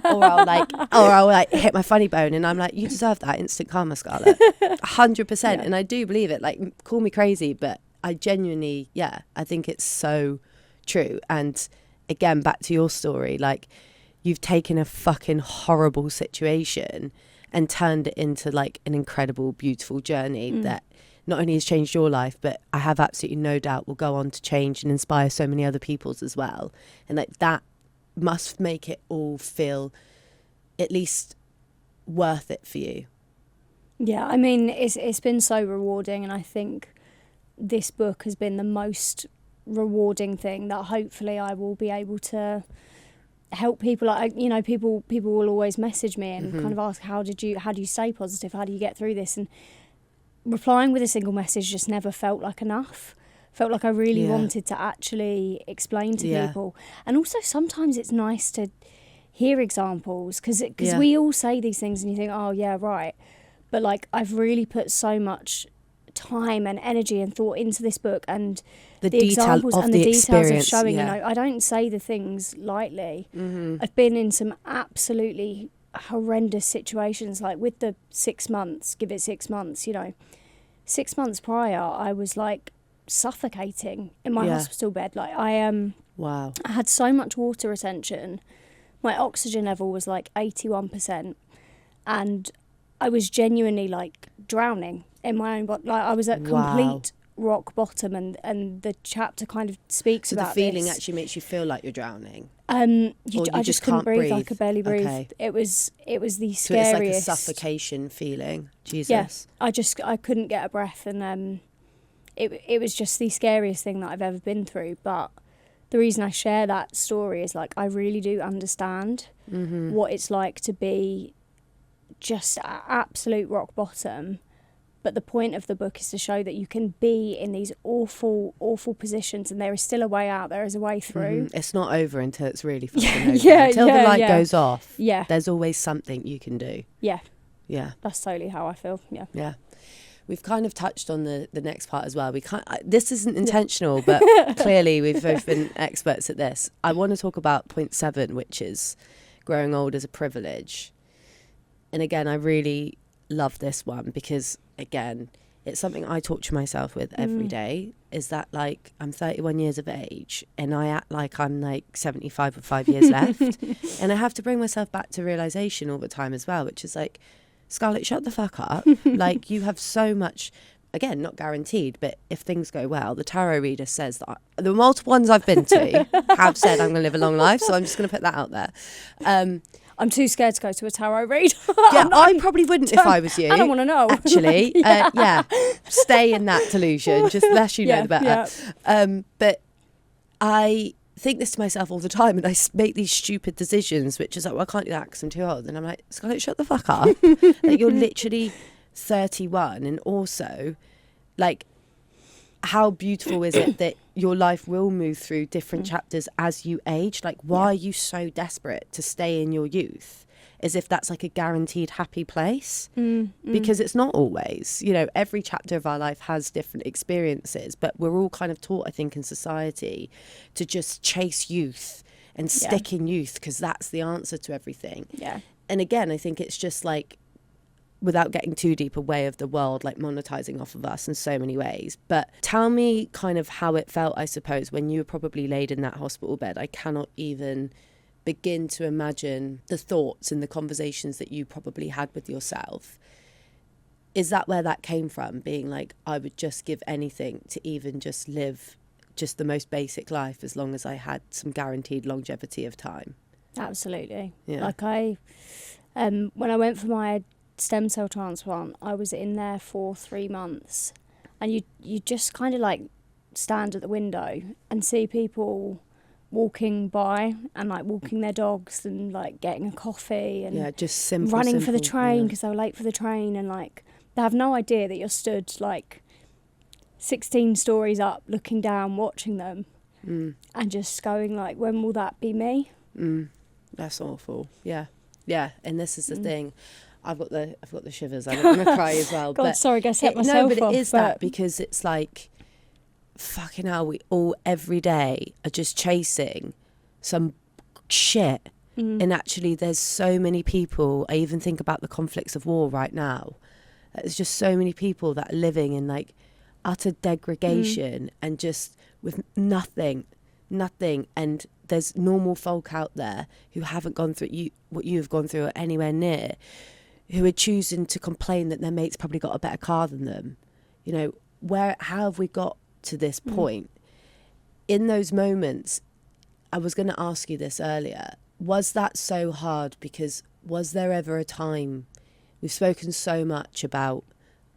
or I'll hit my funny bone, and I'm like, you deserve that instant karma, Scarlett. 100%. And I do believe it. Like, call me crazy, but I genuinely, I think it's so true. And again, back to your story, like, you've taken a fucking horrible situation and turned it into like an incredible, beautiful journey that not only has changed your life, but I have absolutely no doubt will go on to change and inspire so many other people's as well. And like, that must make it all feel at least worth it for you. Yeah, I mean, it's been so rewarding, and I think this book has been the most rewarding thing that hopefully I will be able to help people. Like, people will always message me and kind of ask, how do you stay positive? How do you get through this? And replying with a single message just never felt like enough. Felt like I really wanted to actually explain to people. And also sometimes it's nice to hear examples, because we all say these things and you think, oh yeah, right. But like, I've really put so much time and energy and thought into this book, and the examples and the details of showing, I don't say the things lightly. I've been in some absolutely horrendous situations, like with the 6 months, give it 6 months, 6 months prior, I was like suffocating in my hospital bed. Like, I had so much water retention. My oxygen level was like 81%, and I was genuinely like drowning in my own body. Like, I was at complete rock bottom, and the chapter kind of speaks about this. So the feeling this. actually makes you feel like you're drowning? I just couldn't breathe. I could barely breathe. Okay. It was the scariest. So it's like a suffocation feeling. Jesus. Yeah, I couldn't get a breath, and it was just the scariest thing that I've ever been through. But the reason I share that story is like I really do understand what it's like to be just at absolute rock bottom. But the point of the book is to show that you can be in these awful, awful positions, and there is still a way out. There is a way through. It's not over until it's really fucking over. Until the light goes off. Yeah. There's always something you can do. Yeah. Yeah. That's totally how I feel. Yeah. Yeah. We've kind of touched on the next part as well. This isn't intentional, but clearly we've both been experts at this. I want to talk about point 7, which is growing old as a privilege. And again, I really love this one because, again, it's something I torture myself with every day, is that, like, I'm 31 years of age and I act like I'm, like, 75 with 5 years left. And I have to bring myself back to realisation all the time as well, which is like, Scarlett, shut the fuck up. Like, you have so much, again, not guaranteed, but if things go well, the tarot reader says that the multiple ones I've been to have said I'm going to live a long life. So I'm just going to put that out there. I'm too scared to go to a tarot read. Yeah, I probably wouldn't if I was you. I don't want to know. Actually, stay in that delusion. Just less you know, the better. Yeah. But I think this to myself all the time, and I make these stupid decisions, which is like, well, I can't do that because I'm too old. And I'm like, Scarlett, shut the fuck up. Like, you're literally 31, and also, like, how beautiful is it that your life will move through different chapters as you age? Like, why are you so desperate to stay in your youth as if that's like a guaranteed happy place? Because it's not always. You know, every chapter of our life has different experiences, but we're all kind of taught, I think, in society to just chase youth and stick in youth because that's the answer to everything. Yeah. And again, I think it's just like, without getting too deep, a way of the world, like, monetizing off of us in so many ways. But tell me kind of how it felt, I suppose, when you were probably laid in that hospital bed. I cannot even begin to imagine the thoughts and the conversations that you probably had with yourself. Is that where that came from? Being like, I would just give anything to even just live just the most basic life as long as I had some guaranteed longevity of time. Absolutely. Yeah. Like when I went for my stem cell transplant, I was in there for 3 months, and you just kind of like stand at the window and see people walking by and like walking their dogs and like getting a coffee and just simple, running for the train because they were late for the train, and like they have no idea that you're stood like 16 stories up looking down watching them and just going like, when will that be me? That's awful. Yeah And this is the thing, I've got the shivers. I'm going to cry as well. God, but sorry, I set myself off. No, but it is but that, because it's like, fucking hell, we all every day are just chasing some shit. And actually, there's so many people. I even think about the conflicts of war right now. There's just so many people that are living in like utter degradation and just with nothing. And there's normal folk out there who haven't gone through what you have gone through or anywhere near, who are choosing to complain that their mate's probably got a better car than them. You know, how have we got to this point? In those moments, I was going to ask you this earlier, was that so hard? Because was there ever a time, we've spoken so much about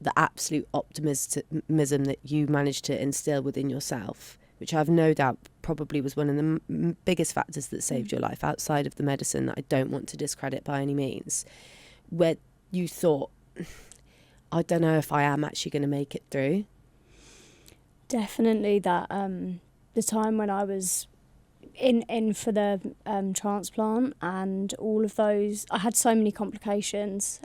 the absolute optimism that you managed to instill within yourself, which I have no doubt probably was one of the biggest factors that saved your life outside of the medicine that I don't want to discredit by any means, where you thought, I don't know if I am actually going to make it through? Definitely that the time when I was in for the transplant and all of those, I had so many complications,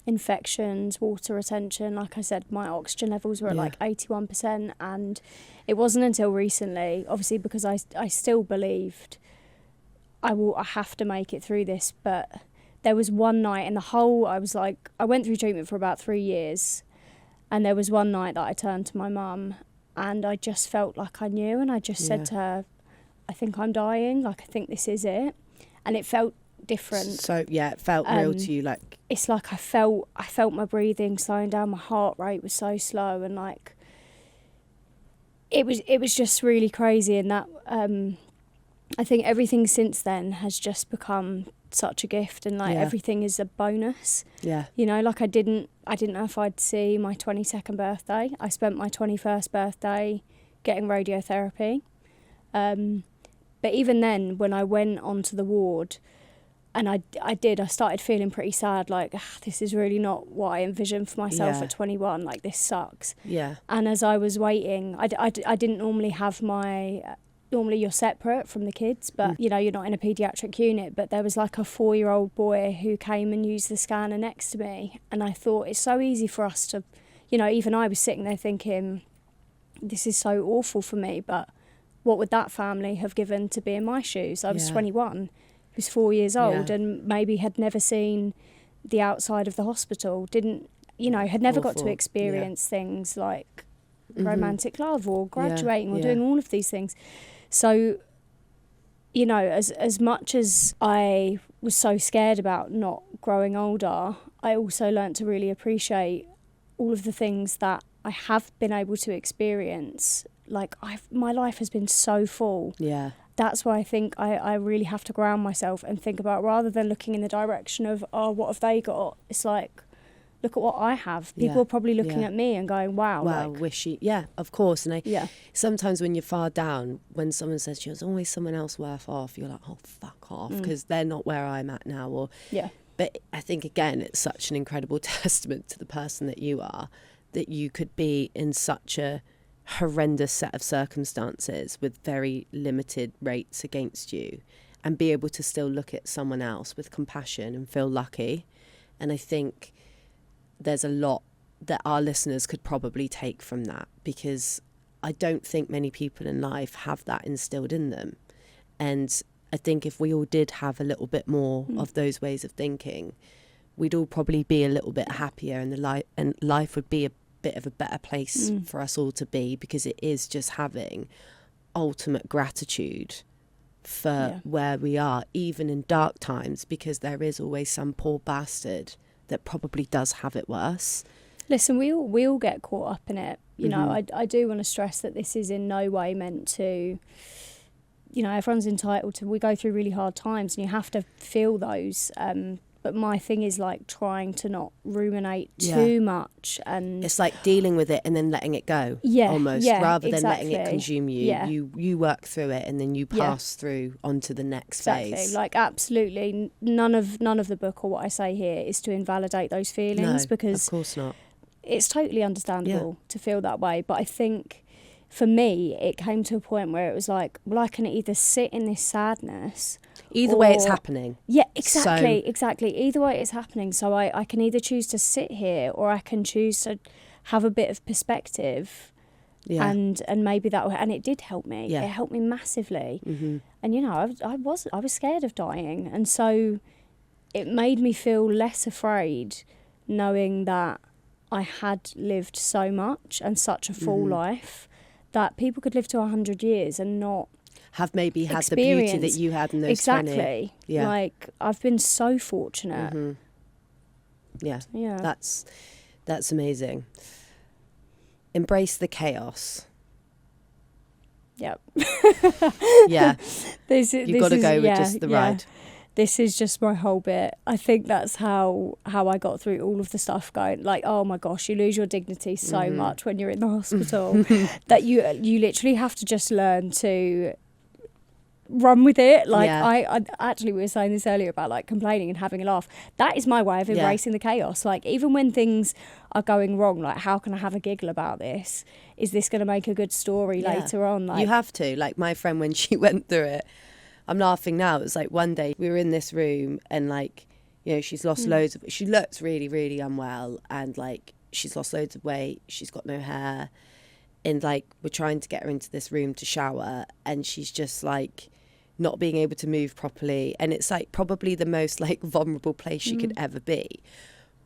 infections, water retention. Like I said, my oxygen levels were at like 81%, and it wasn't until recently, obviously because I still believed I have to make it through this, but there was one night in the whole, I was like, I went through treatment for about 3 years, and there was one night that I turned to my mum and I just felt like I knew, and I just said to her, I think I'm dying, like I think this is it. And it felt different. So it felt real to you. Like, it's like I felt my breathing slowing down, my heart rate was so slow, and like it was just really crazy, and that I think everything since then has just become such a gift, and like everything is a bonus. Yeah. You know, like I didn't know if I'd see my 22nd birthday. I spent my 21st birthday getting radiotherapy. But even then, when I went onto the ward, and I started feeling pretty sad, like, this is really not what I envisioned for myself at 21, like, this sucks. Yeah. And as I was waiting, I didn't normally have my... Normally you're separate from the kids, but, you know, you're not in a paediatric unit, but there was like a 4-year-old boy who came and used the scanner next to me, and I thought it's so easy for us to, you know, even I was sitting there thinking, this is so awful for me, but what would that family have given to be in my shoes? I was 21, he was 4 years old, and maybe had never seen the outside of the hospital, didn't, you know, had never got to experience things like romantic love or graduating or doing all of these things. So, you know, as much as I was so scared about not growing older, I also learnt to really appreciate all of the things that I have been able to experience. Like, my life has been so full. Yeah. That's why I think I really have to ground myself and think about, rather than looking in the direction of, oh, what have they got? It's like, look at what I have. People are probably looking at me and going, wow. Wow, like, wishy. Yeah, of course. And sometimes when you're far down, when someone says to you, there's always someone else worth off, you're like, oh, fuck off, because they're not where I'm at now. Or But I think, again, it's such an incredible testament to the person that you are, that you could be in such a horrendous set of circumstances with very limited rates against you and be able to still look at someone else with compassion and feel lucky. And I think there's a lot that our listeners could probably take from that, because I don't think many people in life have that instilled in them. And I think if we all did have a little bit more of those ways of thinking, we'd all probably be a little bit happier, and life would be a bit of a better place for us all to be, because it is just having ultimate gratitude for where we are, even in dark times, because there is always some poor bastard that probably does have it worse. Listen, we all get caught up in it. You know, I do want to stress that this is in no way meant to, you know, everyone's entitled to, we go through really hard times and you have to feel those. But my thing is like trying to not ruminate too much, and it's like dealing with it and then letting it go, almost, rather than letting it consume you. You work through it and then you pass through onto the next phase. Like, absolutely none of the book or what I say here is to invalidate those feelings, because of course not. It's totally understandable to feel that way. But I think for me, it came to a point where it was like, well, I can either sit in this sadness. Either way, it's happening. Yeah, exactly. Either way, it's happening. So I can either choose to sit here, or I can choose to have a bit of perspective. Yeah. And maybe that, and it did help me. Yeah. It helped me massively. Mm-hmm. And you know, I was scared of dying, and so it made me feel less afraid, knowing that I had lived so much and such a full life, that people could live to 100 years and not have maybe had the beauty that you had in those 20. Exactly. Yeah. Like, I've been so fortunate. Mm-hmm. Yeah. That's amazing. Embrace the chaos. Yep. Yeah. You've got to go with just the ride. This is just my whole bit. I think that's how I got through all of the stuff going, like, oh my gosh, you lose your dignity so much when you're in the hospital that you literally have to just learn to run with it. Like, I actually, we were saying this earlier about like complaining and having a laugh. That is my way of embracing the chaos. Like, even when things are going wrong, like, how can I have a giggle about this? Is this going to make a good story later on? Like, you have to. Like, my friend, when she went through it, I'm laughing now. It was like one day we were in this room and like, you know, she's lost loads of, she looks really, really unwell, and like she's lost loads of weight. She's got no hair, and like we're trying to get her into this room to shower, and she's just like not being able to move properly. And it's like probably the most like vulnerable place she could ever be.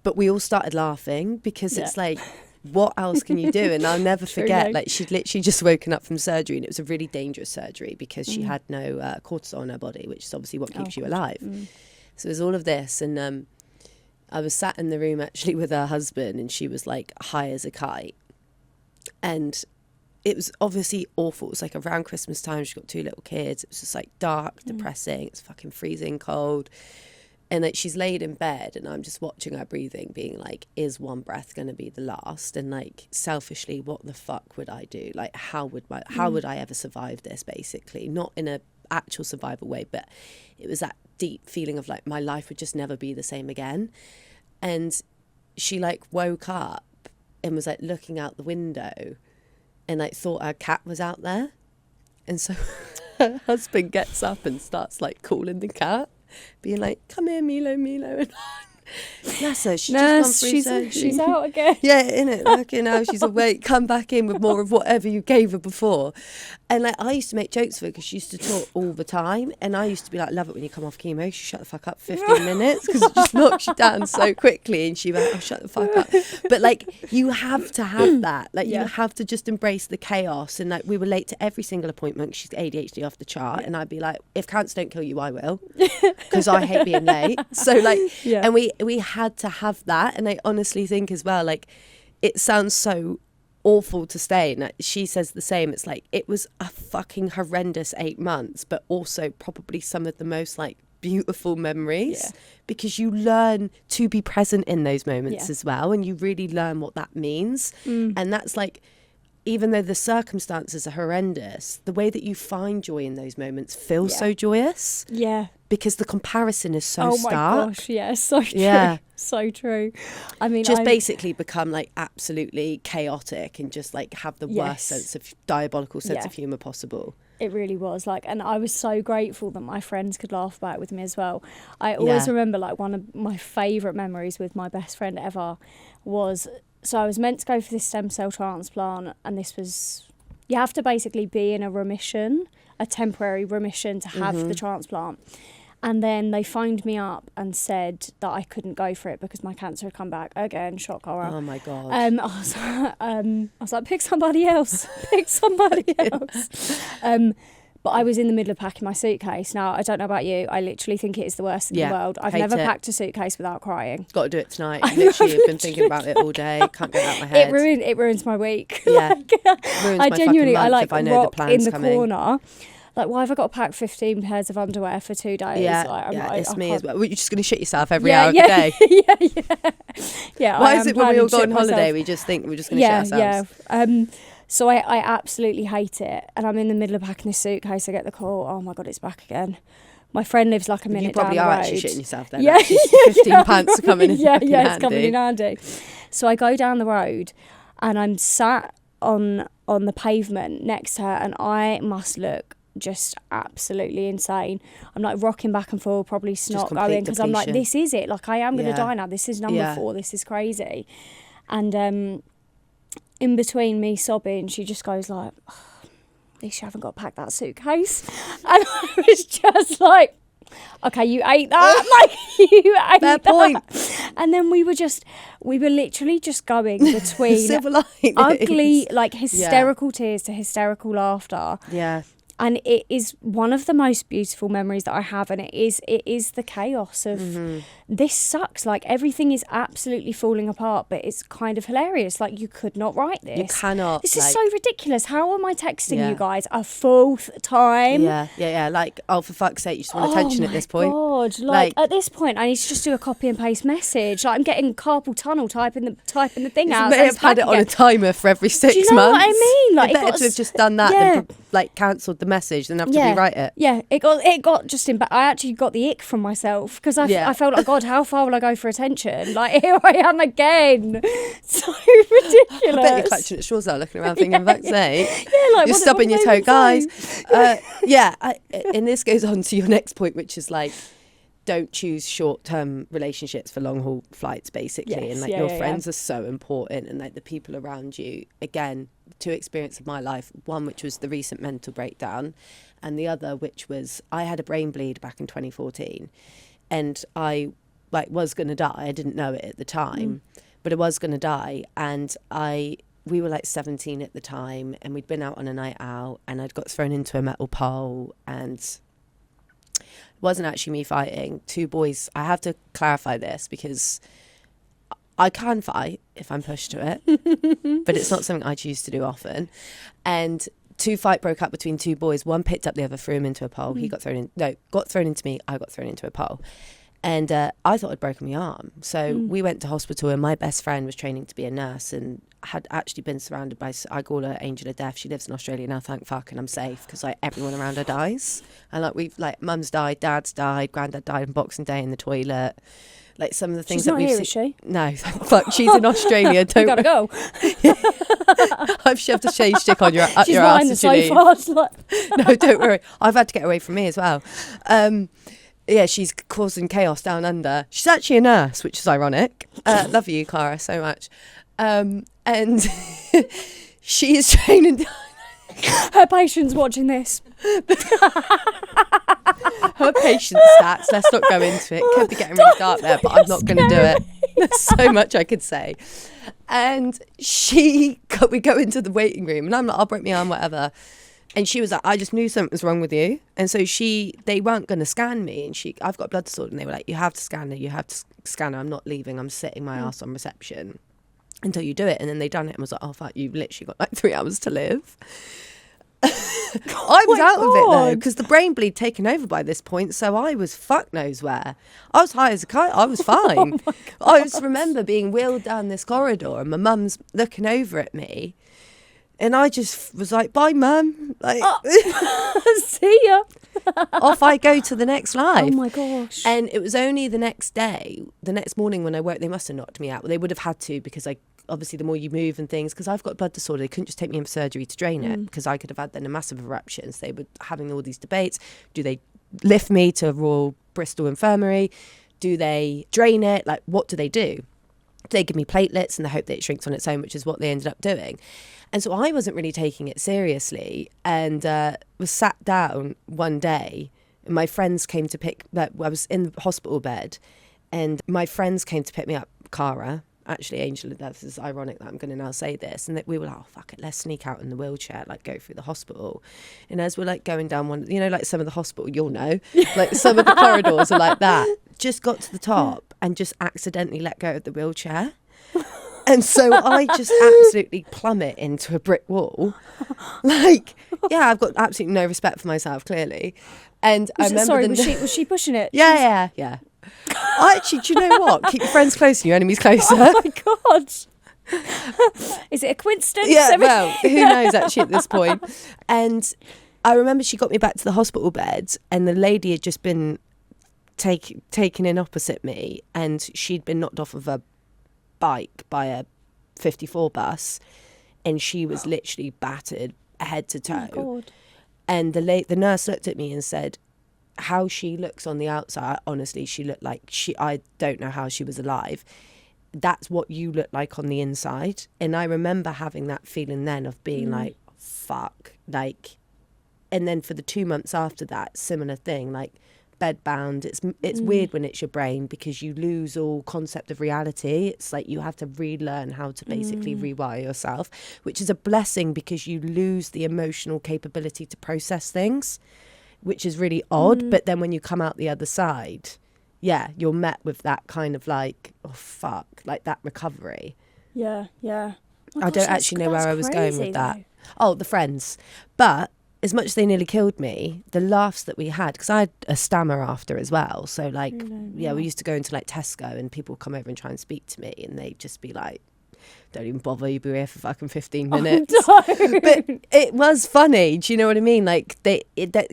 But we all started laughing because it's like, what else can you do? And I'll never forget, like, she'd literally just woken up from surgery, and it was a really dangerous surgery because she had no cortisol in her body, which is obviously what keeps you alive. So it was all of this, and I was sat in the room actually with her husband, and she was like high as a kite, and it was obviously awful. It was like around Christmas time. She's got 2 little kids. It was just like dark, depressing. It's fucking freezing cold. And like she's laid in bed and I'm just watching her breathing, being like, is one breath going to be the last? And like selfishly, what the fuck would I do? Like how would I ever survive this, basically? Not in a actual survival way, but it was that deep feeling of like my life would just never be the same again. And she like woke up and was like looking out the window and like thought her cat was out there. And so her husband gets up and starts like calling the cat, being like, come here, Milo, Milo. And bless her, she's just gone through surgery. She's out again. Yeah, innit? Like, you know, she's awake. Come back in with more of whatever you gave her before. And like, I used to make jokes with her because she used to talk all the time. And I used to be like, love it when you come off chemo. She shut the fuck up for 15 minutes because it just knocks you down so quickly. And she went, oh, shut the fuck up. But like, you have to have that. Like, you have to just embrace the chaos. And like, we were late to every single appointment. She's ADHD off the chart. And I'd be like, if cancer don't kill you, I will. Because I hate being late. So like, and we had to have that. And I honestly think as well, like, it sounds so awful to stay, and she says the same. It's like, it was a fucking horrendous 8 months, but also probably some of the most like beautiful memories, because you learn to be present in those moments as well, and you really learn what that means. And that's like, even though the circumstances are horrendous, the way that you find joy in those moments feels so joyous. Because the comparison is so stark. Oh my gosh, yeah, so true. So true. I mean, just basically become like absolutely chaotic and just like have the worst sense of diabolical sense of humour possible. It really was, like, and I was so grateful that my friends could laugh about it with me as well. I always remember, like, one of my favourite memories with my best friend ever was, so I was meant to go for this stem cell transplant, and this was, you have to basically be in a remission, a temporary remission, to have the transplant. And then they phoned me up and said that I couldn't go for it because my cancer had come back again. Shock horror. Oh my God. I was like, pick somebody else. Pick somebody else. But I was in the middle of packing my suitcase. Now, I don't know about you. I literally think it is the worst thing in the world. I've never packed a suitcase without crying. Got to do it tonight. I literally have been thinking about it all day. Can't get it out of my head. It ruins my week. Yeah. Ruins I my genuinely, fucking month if I know rock the plan's in the coming. corner. Like, why have I got to pack 15 pairs of underwear for 2 days? It's me as well. You're just going to shit yourself every hour of the day. Yeah. Why is it when we all go on holiday, we just think we're just going to shit ourselves? So I absolutely hate it. And I'm in the middle of packing this suitcase. I get the call, oh my God, it's back again. My friend lives like a minute down the road. You probably are actually shitting yourself then. 15 pants are coming in handy. Yeah, it's coming in handy. So I go down the road and I'm sat on the pavement next to her, and I must look just absolutely insane. I'm like rocking back and forth, probably snot going, because I'm like, this is it. Like, I am going to die now. This is number 4. This is crazy. And in between me sobbing, she just goes like, oh, at least you haven't got to pack that suitcase. And I was just like, okay, you ate that. Like, you ate that. Point. And then we were literally just going between ugly, like hysterical tears to hysterical laughter. Yeah. And it is one of the most beautiful memories that I have, and it is the chaos of this sucks. Like, everything is absolutely falling apart, but it's kind of hilarious. Like, you could not write this. You cannot. This is so ridiculous. How am I texting you guys a 4th time? Yeah. Like, oh, for fuck's sake, you just want attention at this point. Oh my God. Like, at this point, I need to just do a copy and paste message. Like, I'm getting carpal tunnel typing the thing out. You may have had it on a timer for every 6 months. Do you know what I mean? Like, better to have just done that than like cancelled the message than have to rewrite it. Yeah, it got just I actually got the ick from myself because I felt like, God, how far will I go for attention? Like, here I am again. So ridiculous. I bet you're clutching at straws now, looking around thinking, fuck's sake. Yeah, like, you're stubbing your toe, guys. And this goes on to your next point, which is like, don't choose short-term relationships for long-haul flights, basically. And like, your friends are so important, and like the people around you. Again, 2 experiences of my life, one which was the recent mental breakdown, and the other which was, I had a brain bleed back in 2014, and I like was going to die. I didn't know it at the time, but I was going to die. And we were like 17 at the time, and we'd been out on a night out, and I'd got thrown into a metal pole, and it wasn't actually me fighting. 2 boys, I have to clarify this because I can fight if I'm pushed to it, but it's not something I choose to do often. And two fight broke out between two boys. One picked up the other, threw him into a pole. He got thrown into me. I got thrown into a pole. And I thought I'd broken my arm. So we went to hospital, and my best friend was training to be a nurse and had actually been surrounded by, I call her Angel of Death. She lives in Australia now, thank fuck, and I'm safe because like everyone around her dies. And like mum's died, dad's died, granddad died on Boxing Day in the toilet. Like some of the things She's that not we've here, seen. is she? No, fuck, she's in Australia. Don't You gotta go. I've shoved a shade stick on your up She's your not ass in the as you leave. sofa. It's like, No, don't worry. I've had to get away from me as well. Yeah, she's causing chaos down under. She's actually a nurse, which is ironic. Love you, Cara, so much. And she is training. her patient's watching this. Her patient stats. Let's not go into it. Could be getting really dark there, but I'm not going to do it. There's so much I could say. And we go into the waiting room, and I'm like, I'll break my arm, whatever. And she was like, I just knew something was wrong with you. And so they weren't going to scan me. And I've got a blood disorder. And they were like, you have to scan her. You have to scan her. I'm not leaving. I'm sitting my ass on reception until you do it. And then they done it and was like, oh, fuck, you've literally got like 3 hours to live. I was out of it though, because the brain bleed taken over by this point. So I was fuck knows where. I was high as a kite. I was fine. I just remember being wheeled down this corridor and my mum's looking over at me. And I just was like, bye, Mum. Like, See ya. Off I go to the next life. Oh, my gosh. And it was only the next morning when I woke, they must have knocked me out. Well, they would have had to, because obviously the more you move and things, because I've got a blood disorder, they couldn't just take me in for surgery to drain it, because I could have had then a massive eruption. So they were having all these debates. Do they lift me to Royal Bristol Infirmary? Do they drain it? Like, what do they do? They give me platelets and they hope that it shrinks on its own, which is what they ended up doing. And so I wasn't really taking it seriously, and was sat down one day, and my friends came to I was in the hospital bed, and my friends came to pick me up, Cara, actually Angel of Death. This is ironic that I'm going to now say this, and that we were like, oh fuck it, let's sneak out in the wheelchair, like go through the hospital. And as we're like going down one, like some of the hospital, you'll know, like some of the corridors are like that, just got to the top and just accidentally let go of the wheelchair. And so I just absolutely plummet into a brick wall. Like, yeah, I've got absolutely no respect for myself, clearly. And I remember... Sorry, was she pushing it? Yeah. Actually, do you know what? Keep your friends close and your enemies closer. Oh, my God. Is it a coincidence? Yeah, well, who knows, actually, at this point. And I remember she got me back to the hospital bed, and the lady had just been taken in opposite me, and she'd been knocked off of a bike by a 54 bus, and she was literally battered head to toe. Oh, God. And the nurse looked at me and said, how she looks on the outside, honestly, she looked like I don't know how she was alive. That's what you look like on the inside. And I remember having that feeling then of being like, fuck, like. And then for the 2 months after that, similar thing, like bedbound. It's weird when it's your brain, because you lose all concept of reality. It's like you have to relearn how to basically rewire yourself, which is a blessing, because you lose the emotional capability to process things, which is really odd. But then when you come out the other side, yeah, you're met with that kind of like, oh fuck, like that recovery. Yeah. Oh, I don't actually know where I was going with that. Oh, the friends. But as much as they nearly killed me, the laughs that we had, because I had a stammer after as well. So like, we used to go into like Tesco, and people would come over and try and speak to me, and they'd just be like, don't even bother, you'll be here for fucking 15 minutes. Oh, no. But it was funny, do you know what I mean? Like that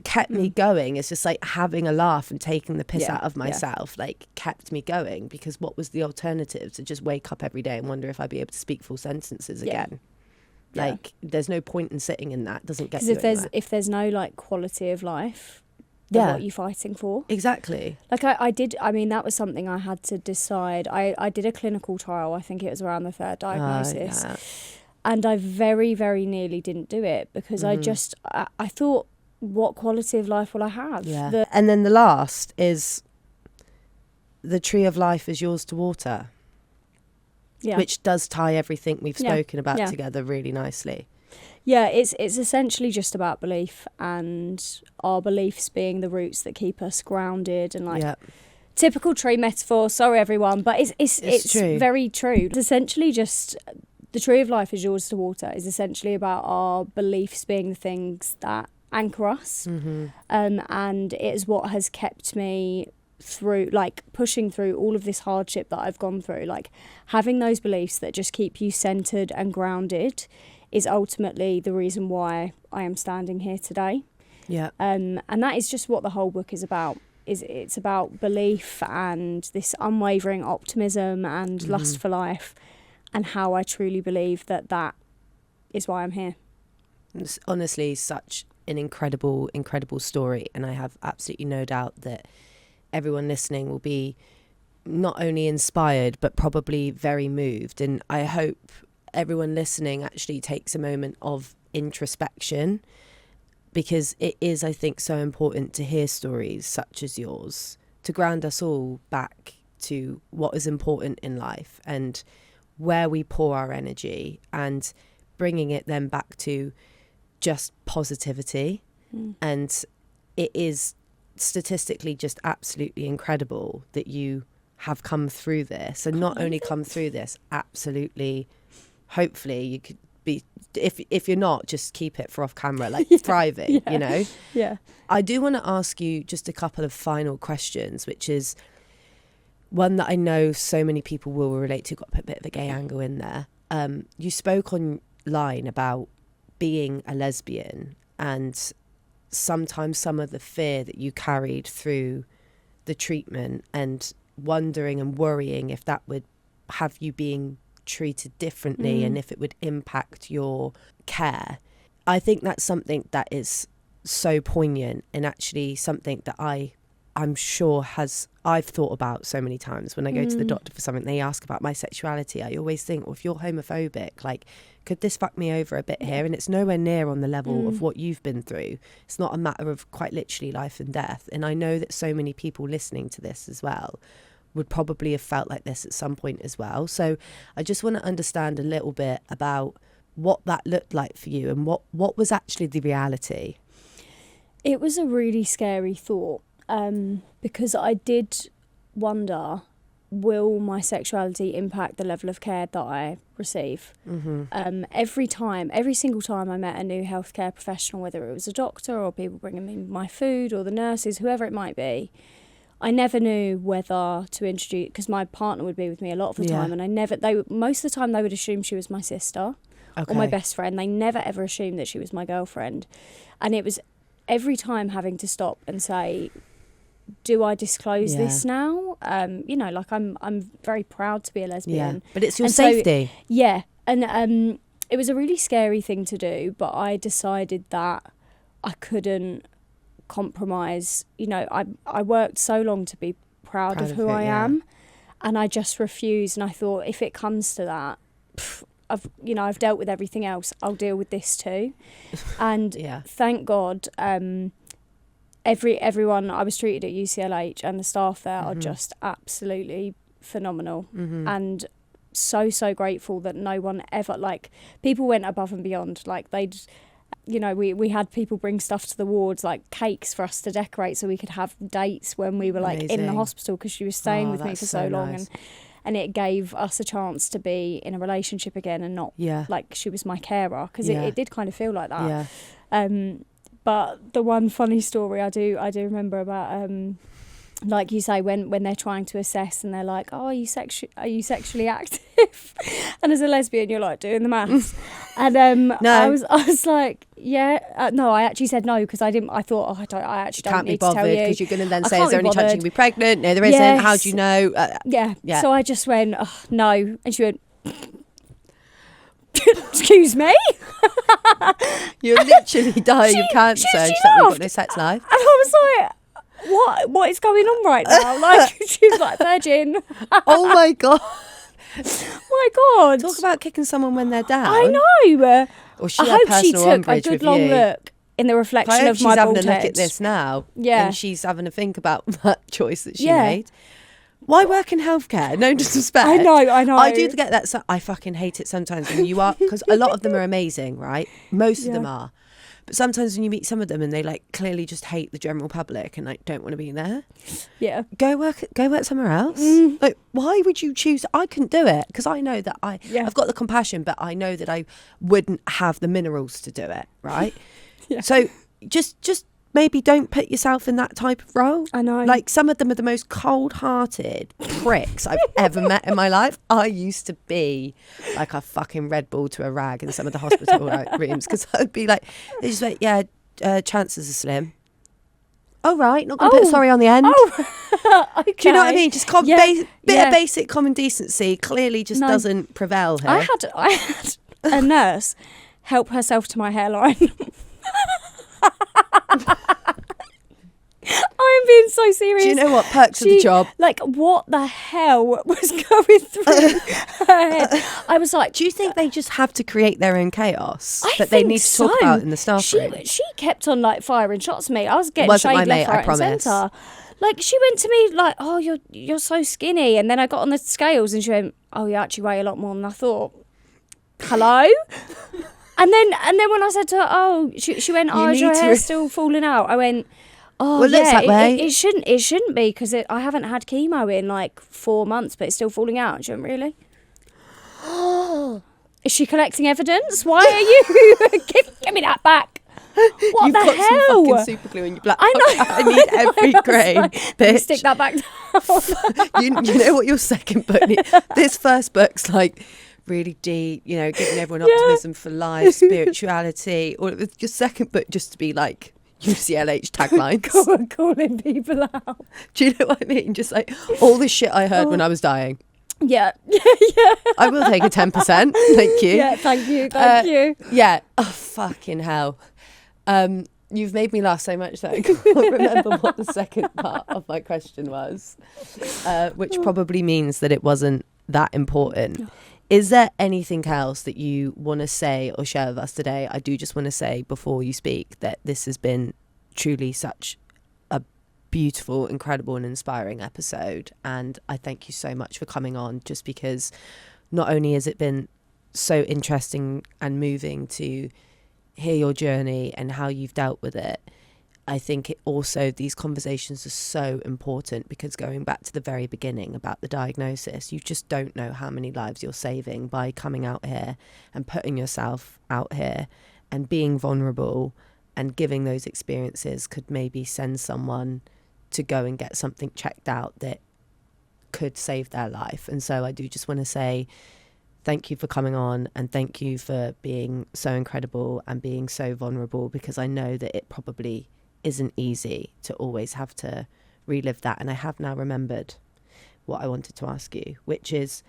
kept me going. It's just like having a laugh and taking the piss out of myself, like kept me going, because what was the alternative? To just wake up every day and wonder if I'd be able to speak full sentences again. Like, there's no point in sitting in that. It doesn't get you anywhere. Because if there's no like quality of life, then what are you fighting for? Exactly. Like that was something I had to decide. I did a clinical trial, I think it was around the 3rd diagnosis. And I very, very nearly didn't do it, because I thought, what quality of life will I have? Yeah. And then the last is, the tree of life is yours to water. Yeah. Which does tie everything we've spoken about together really nicely. Yeah, it's essentially just about belief, and our beliefs being the roots that keep us grounded and like typical tree metaphor. Sorry, everyone, but it's true. very true. It's essentially just the tree of life is yours to water. Is essentially about our beliefs being the things that anchor us, and it is what has kept me through, like, pushing through all of this hardship that I've gone through. Like, having those beliefs that just keep you centered and grounded is ultimately the reason why I am standing here today. Yeah. And that is just what the whole book is about. It's about belief and this unwavering optimism and lust for life, and how I truly believe that is why I'm here. It's honestly such an incredible story, and I have absolutely no doubt that everyone listening will be not only inspired but probably very moved. And I hope everyone listening actually takes a moment of introspection, because it is, I think, so important to hear stories such as yours to ground us all back to what is important in life and where we pour our energy, and bringing it then back to just positivity. And it is statistically just absolutely incredible that you have come through this, and not only come through this, absolutely, hopefully you could be, if you're not, just keep it for off camera, like thriving, you know. I do want to ask you just a couple of final questions, which is one that I know so many people will relate to. Got to put a bit of a gay angle in there. You spoke online about being a lesbian, and sometimes some of the fear that you carried through the treatment, and wondering and worrying if that would have you being treated differently and if it would impact your care. I think that's something that is so poignant, and actually something that I'm sure I've thought about so many times. When I go to the doctor for something, they ask about my sexuality. I always think, well, if you're homophobic, like, could this fuck me over a bit here? And it's nowhere near on the level of what you've been through. It's not a matter of quite literally life and death. And I know that so many people listening to this as well would probably have felt like this at some point as well. So I just want to understand a little bit about what that looked like for you, and what was actually the reality. It was a really scary thought, because I did wonder, will my sexuality impact the level of care that I receive? Every single time I met a new healthcare professional, whether it was a doctor or people bringing me my food or the nurses, whoever it might be, I never knew whether to introduce, because my partner would be with me a lot of the time, and most of the time they would assume she was my sister or my best friend. They never ever assumed that she was my girlfriend. And it was every time having to stop and say, do I disclose this now? You know, like, I'm very proud to be a lesbian. But it's your safety. And it was a really scary thing to do, but I decided that I couldn't compromise. You know, I worked so long to be proud of who I am, and I just refused. And I thought, if it comes to that, I've dealt with everything else, I'll deal with this too. And thank God, everyone I was treated at UCLH and the staff there are just absolutely phenomenal, and so grateful that no one ever, like, people went above and beyond. Like, they'd, you know, we had people bring stuff to the wards, like cakes for us to decorate so we could have dates when we were like in the hospital, because she was staying with me for so long. Nice. And it gave us a chance to be in a relationship again, and not like she was my carer, because it did kind of feel like that. But the one funny story I do remember about, like you say, when they're trying to assess and they're like, oh, are you sexually active? And as a lesbian, you're like doing the maths. And no. I was like, no, I actually said no, because I thought, I actually don't need to tell you. Because you're going to then say, is there any chance you can be pregnant? No, there isn't. Yes. How do you know? So I just went, oh, no. And she went, excuse me? You're literally dying of cancer. She and she's like, we've got no sex life. And I was like, what is going on right now? Like, she was like, virgin. Oh my God. My God. Talk about kicking someone when they're down. I know. Or she I had hope she personal took a umbrage good with long you. look in the reflection of my she's having bald a look head. at this now. Yeah. And she's having a think about that choice that she made. Why work in healthcare? No disrespect. I know. I do get that. I fucking hate it sometimes when you are, because a lot of them are amazing, right? Most of them are. But sometimes when you meet some of them and they like clearly just hate the general public and like don't want to be there, Yeah. go work somewhere else. Like, why would you choose? I couldn't do it because I know that I've got the compassion, but I know that I wouldn't have the minerals to do it, right? Yeah. So just maybe don't put yourself in that type of role. I know. Like, some of them are the most cold-hearted pricks I've ever met in my life. I used to be like a fucking Red Bull to a rag in some of the hospital rooms, because I'd be like, they just like, yeah, chances are slim. Oh, right, not going to put a sorry on the end. Oh, okay. Do you know what I mean? Just of basic common decency clearly just No. doesn't prevail here. I had a nurse help herself to my hairline. I am being so serious. Do you know what? Perks of the job. Like, what the hell was going through her head? I was like... Do you think they just have to create their own chaos I they think need to talk about in the staff room? She kept on, like, firing shots at me. I was getting Wasn't my shade mate, left, I right and promise. centre. Like, she went to me like, oh, you're so skinny. And then I got on the scales and she went, oh, you actually weigh a lot more than I thought. Hello? And then when I said to her, oh, she went, oh, is your hair still falling out? I went... Oh, well, yeah, that way. It shouldn't be, because I haven't had chemo in like 4 months, but it's still falling out. She went, really? Is she collecting evidence? Why are you? Give me that back. What You've the got hell? some fucking super glue in your black. I know. I need every grain. Can you Bitch. stick that back down? you know what your second book needs? This first book's like really deep, you know, giving everyone optimism for life, spirituality. Or your second book just to be like UCLH taglines. Calling people out. Do you know what I mean? Just like all the shit I heard when I was dying. Yeah. I will take a 10%. Thank you. Yeah, thank you. Yeah. Oh, fucking hell. You've made me laugh so much that I can't remember what the second part of my question was, which probably means that it wasn't that important. Is there anything else that you want to say or share with us today? I do just want to say before you speak that this has been truly such a beautiful, incredible and inspiring episode. And I thank you so much for coming on, just because not only has it been so interesting and moving to hear your journey and how you've dealt with it, I think it also, these conversations are so important, because going back to the very beginning about the diagnosis, you just don't know how many lives you're saving by coming out here and putting yourself out here and being vulnerable, and giving those experiences could maybe send someone to go and get something checked out that could save their life. And so I do just want to say thank you for coming on, and thank you for being so incredible and being so vulnerable, because I know that it probably isn't easy to always have to relive that. And I have now remembered what I wanted to ask you, which is,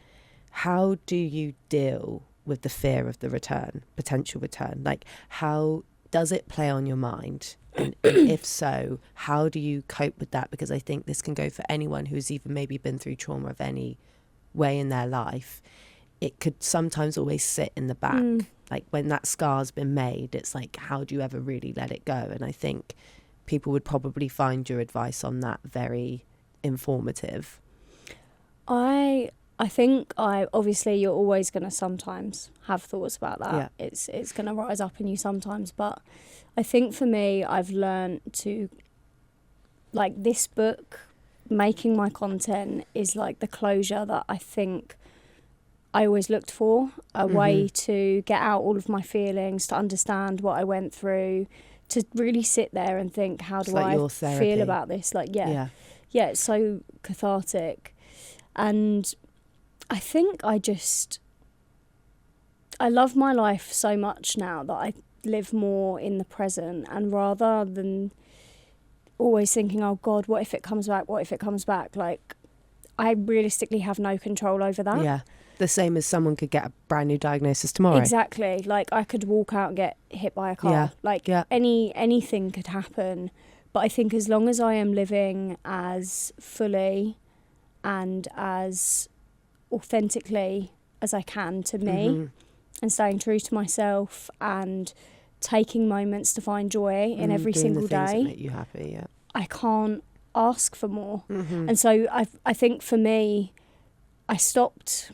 how do you deal with the fear of the return, potential return? Like, how does it play on your mind? And if so, how do you cope with that? Because I think this can go for anyone who's even maybe been through trauma of any way in their life. It could sometimes always sit in the back. Like, when that scar's been made, it's like, how do you ever really let it go? And I think people would probably find your advice on that very informative. I think obviously you're always going to sometimes have thoughts about that. Yeah. It's going to rise up in you sometimes, but I think for me, I've learned to, like, this book, making my content is like the closure that I think I always looked for, a way to get out all of my feelings, to understand what I went through, to really sit there and think, how do I feel about this? Like, yeah, it's so cathartic. And I think I love my life so much now that I live more in the present, and rather than always thinking, oh God, what if it comes back? What if it comes back? Like, I realistically have no control over that. Yeah. The same as someone could get a brand new diagnosis tomorrow. Exactly. Like, I could walk out and get hit by a car. Yeah. Like, anything could happen. But I think as long as I am living as fully and as authentically as I can to me, and staying true to myself and taking moments to find joy in every single day, that make you happy, yeah. I can't ask for more. And so I think for me, I stopped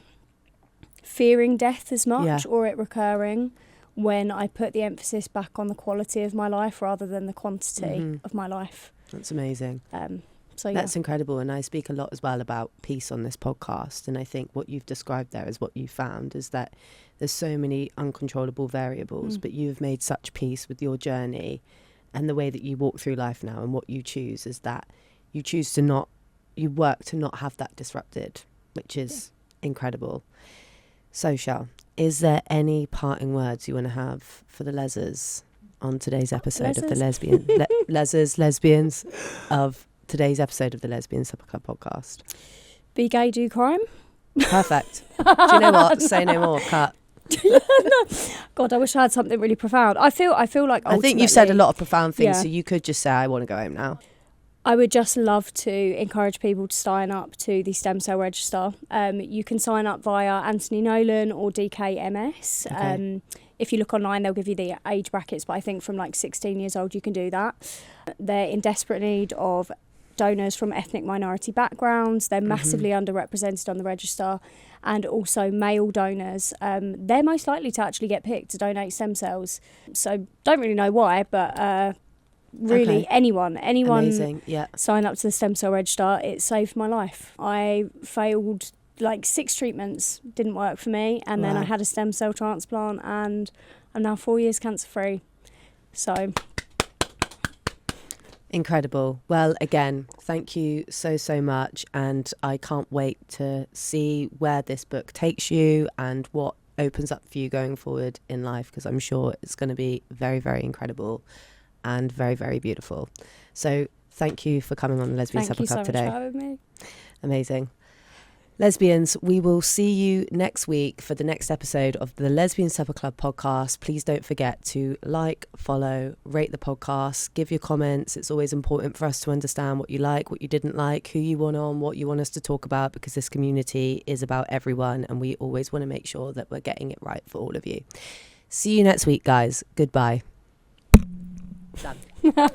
fearing death as much, or it recurring, when I put the emphasis back on the quality of my life rather than the quantity of my life. That's amazing. So yeah. That's incredible. And I speak a lot as well about peace on this podcast. And I think what you've described there is what you found is that there's so many uncontrollable variables, but you've made such peace with your journey and the way that you walk through life now. And what you choose is that you work to not have that disrupted, which is incredible. So, Shell, is there any parting words you want to have for the lesers on today's episode of the lesbians of today's episode of the Lesbian Supper Club podcast? Be gay, do crime. Perfect. Do you know what? Say no more. Cut. God, I wish I had something really profound. I feel like I think you've said a lot of profound things, so you could just say, I want to go home now. I would just love to encourage people to sign up to the stem cell register. You can sign up via Anthony Nolan or DKMS. Okay. If you look online, they'll give you the age brackets, but I think from like 16 years old, you can do that. They're in desperate need of donors from ethnic minority backgrounds. They're massively underrepresented on the register, and also male donors. They're most likely to actually get picked to donate stem cells. So don't really know why, but really anyone Amazing. Yeah. sign up to the stem cell register. It saved my life. I failed like 6 treatments, didn't work for me, and then I had a stem cell transplant, and I'm now 4 years cancer free. So incredible. Well, again, thank you so much, and I can't wait to see where this book takes you and what opens up for you going forward in life, because I'm sure it's going to be very, very incredible and very, very beautiful. So thank you for coming on the Lesbian Supper Club today. Thank you so much for having me. Amazing. Lesbians, we will see you next week for the next episode of the Lesbian Supper Club podcast. Please don't forget to like, follow, rate the podcast, give your comments. It's always important for us to understand what you like, what you didn't like, who you want on, what you want us to talk about, because this community is about everyone and we always want to make sure that we're getting it right for all of you. See you next week, guys. Goodbye. Done.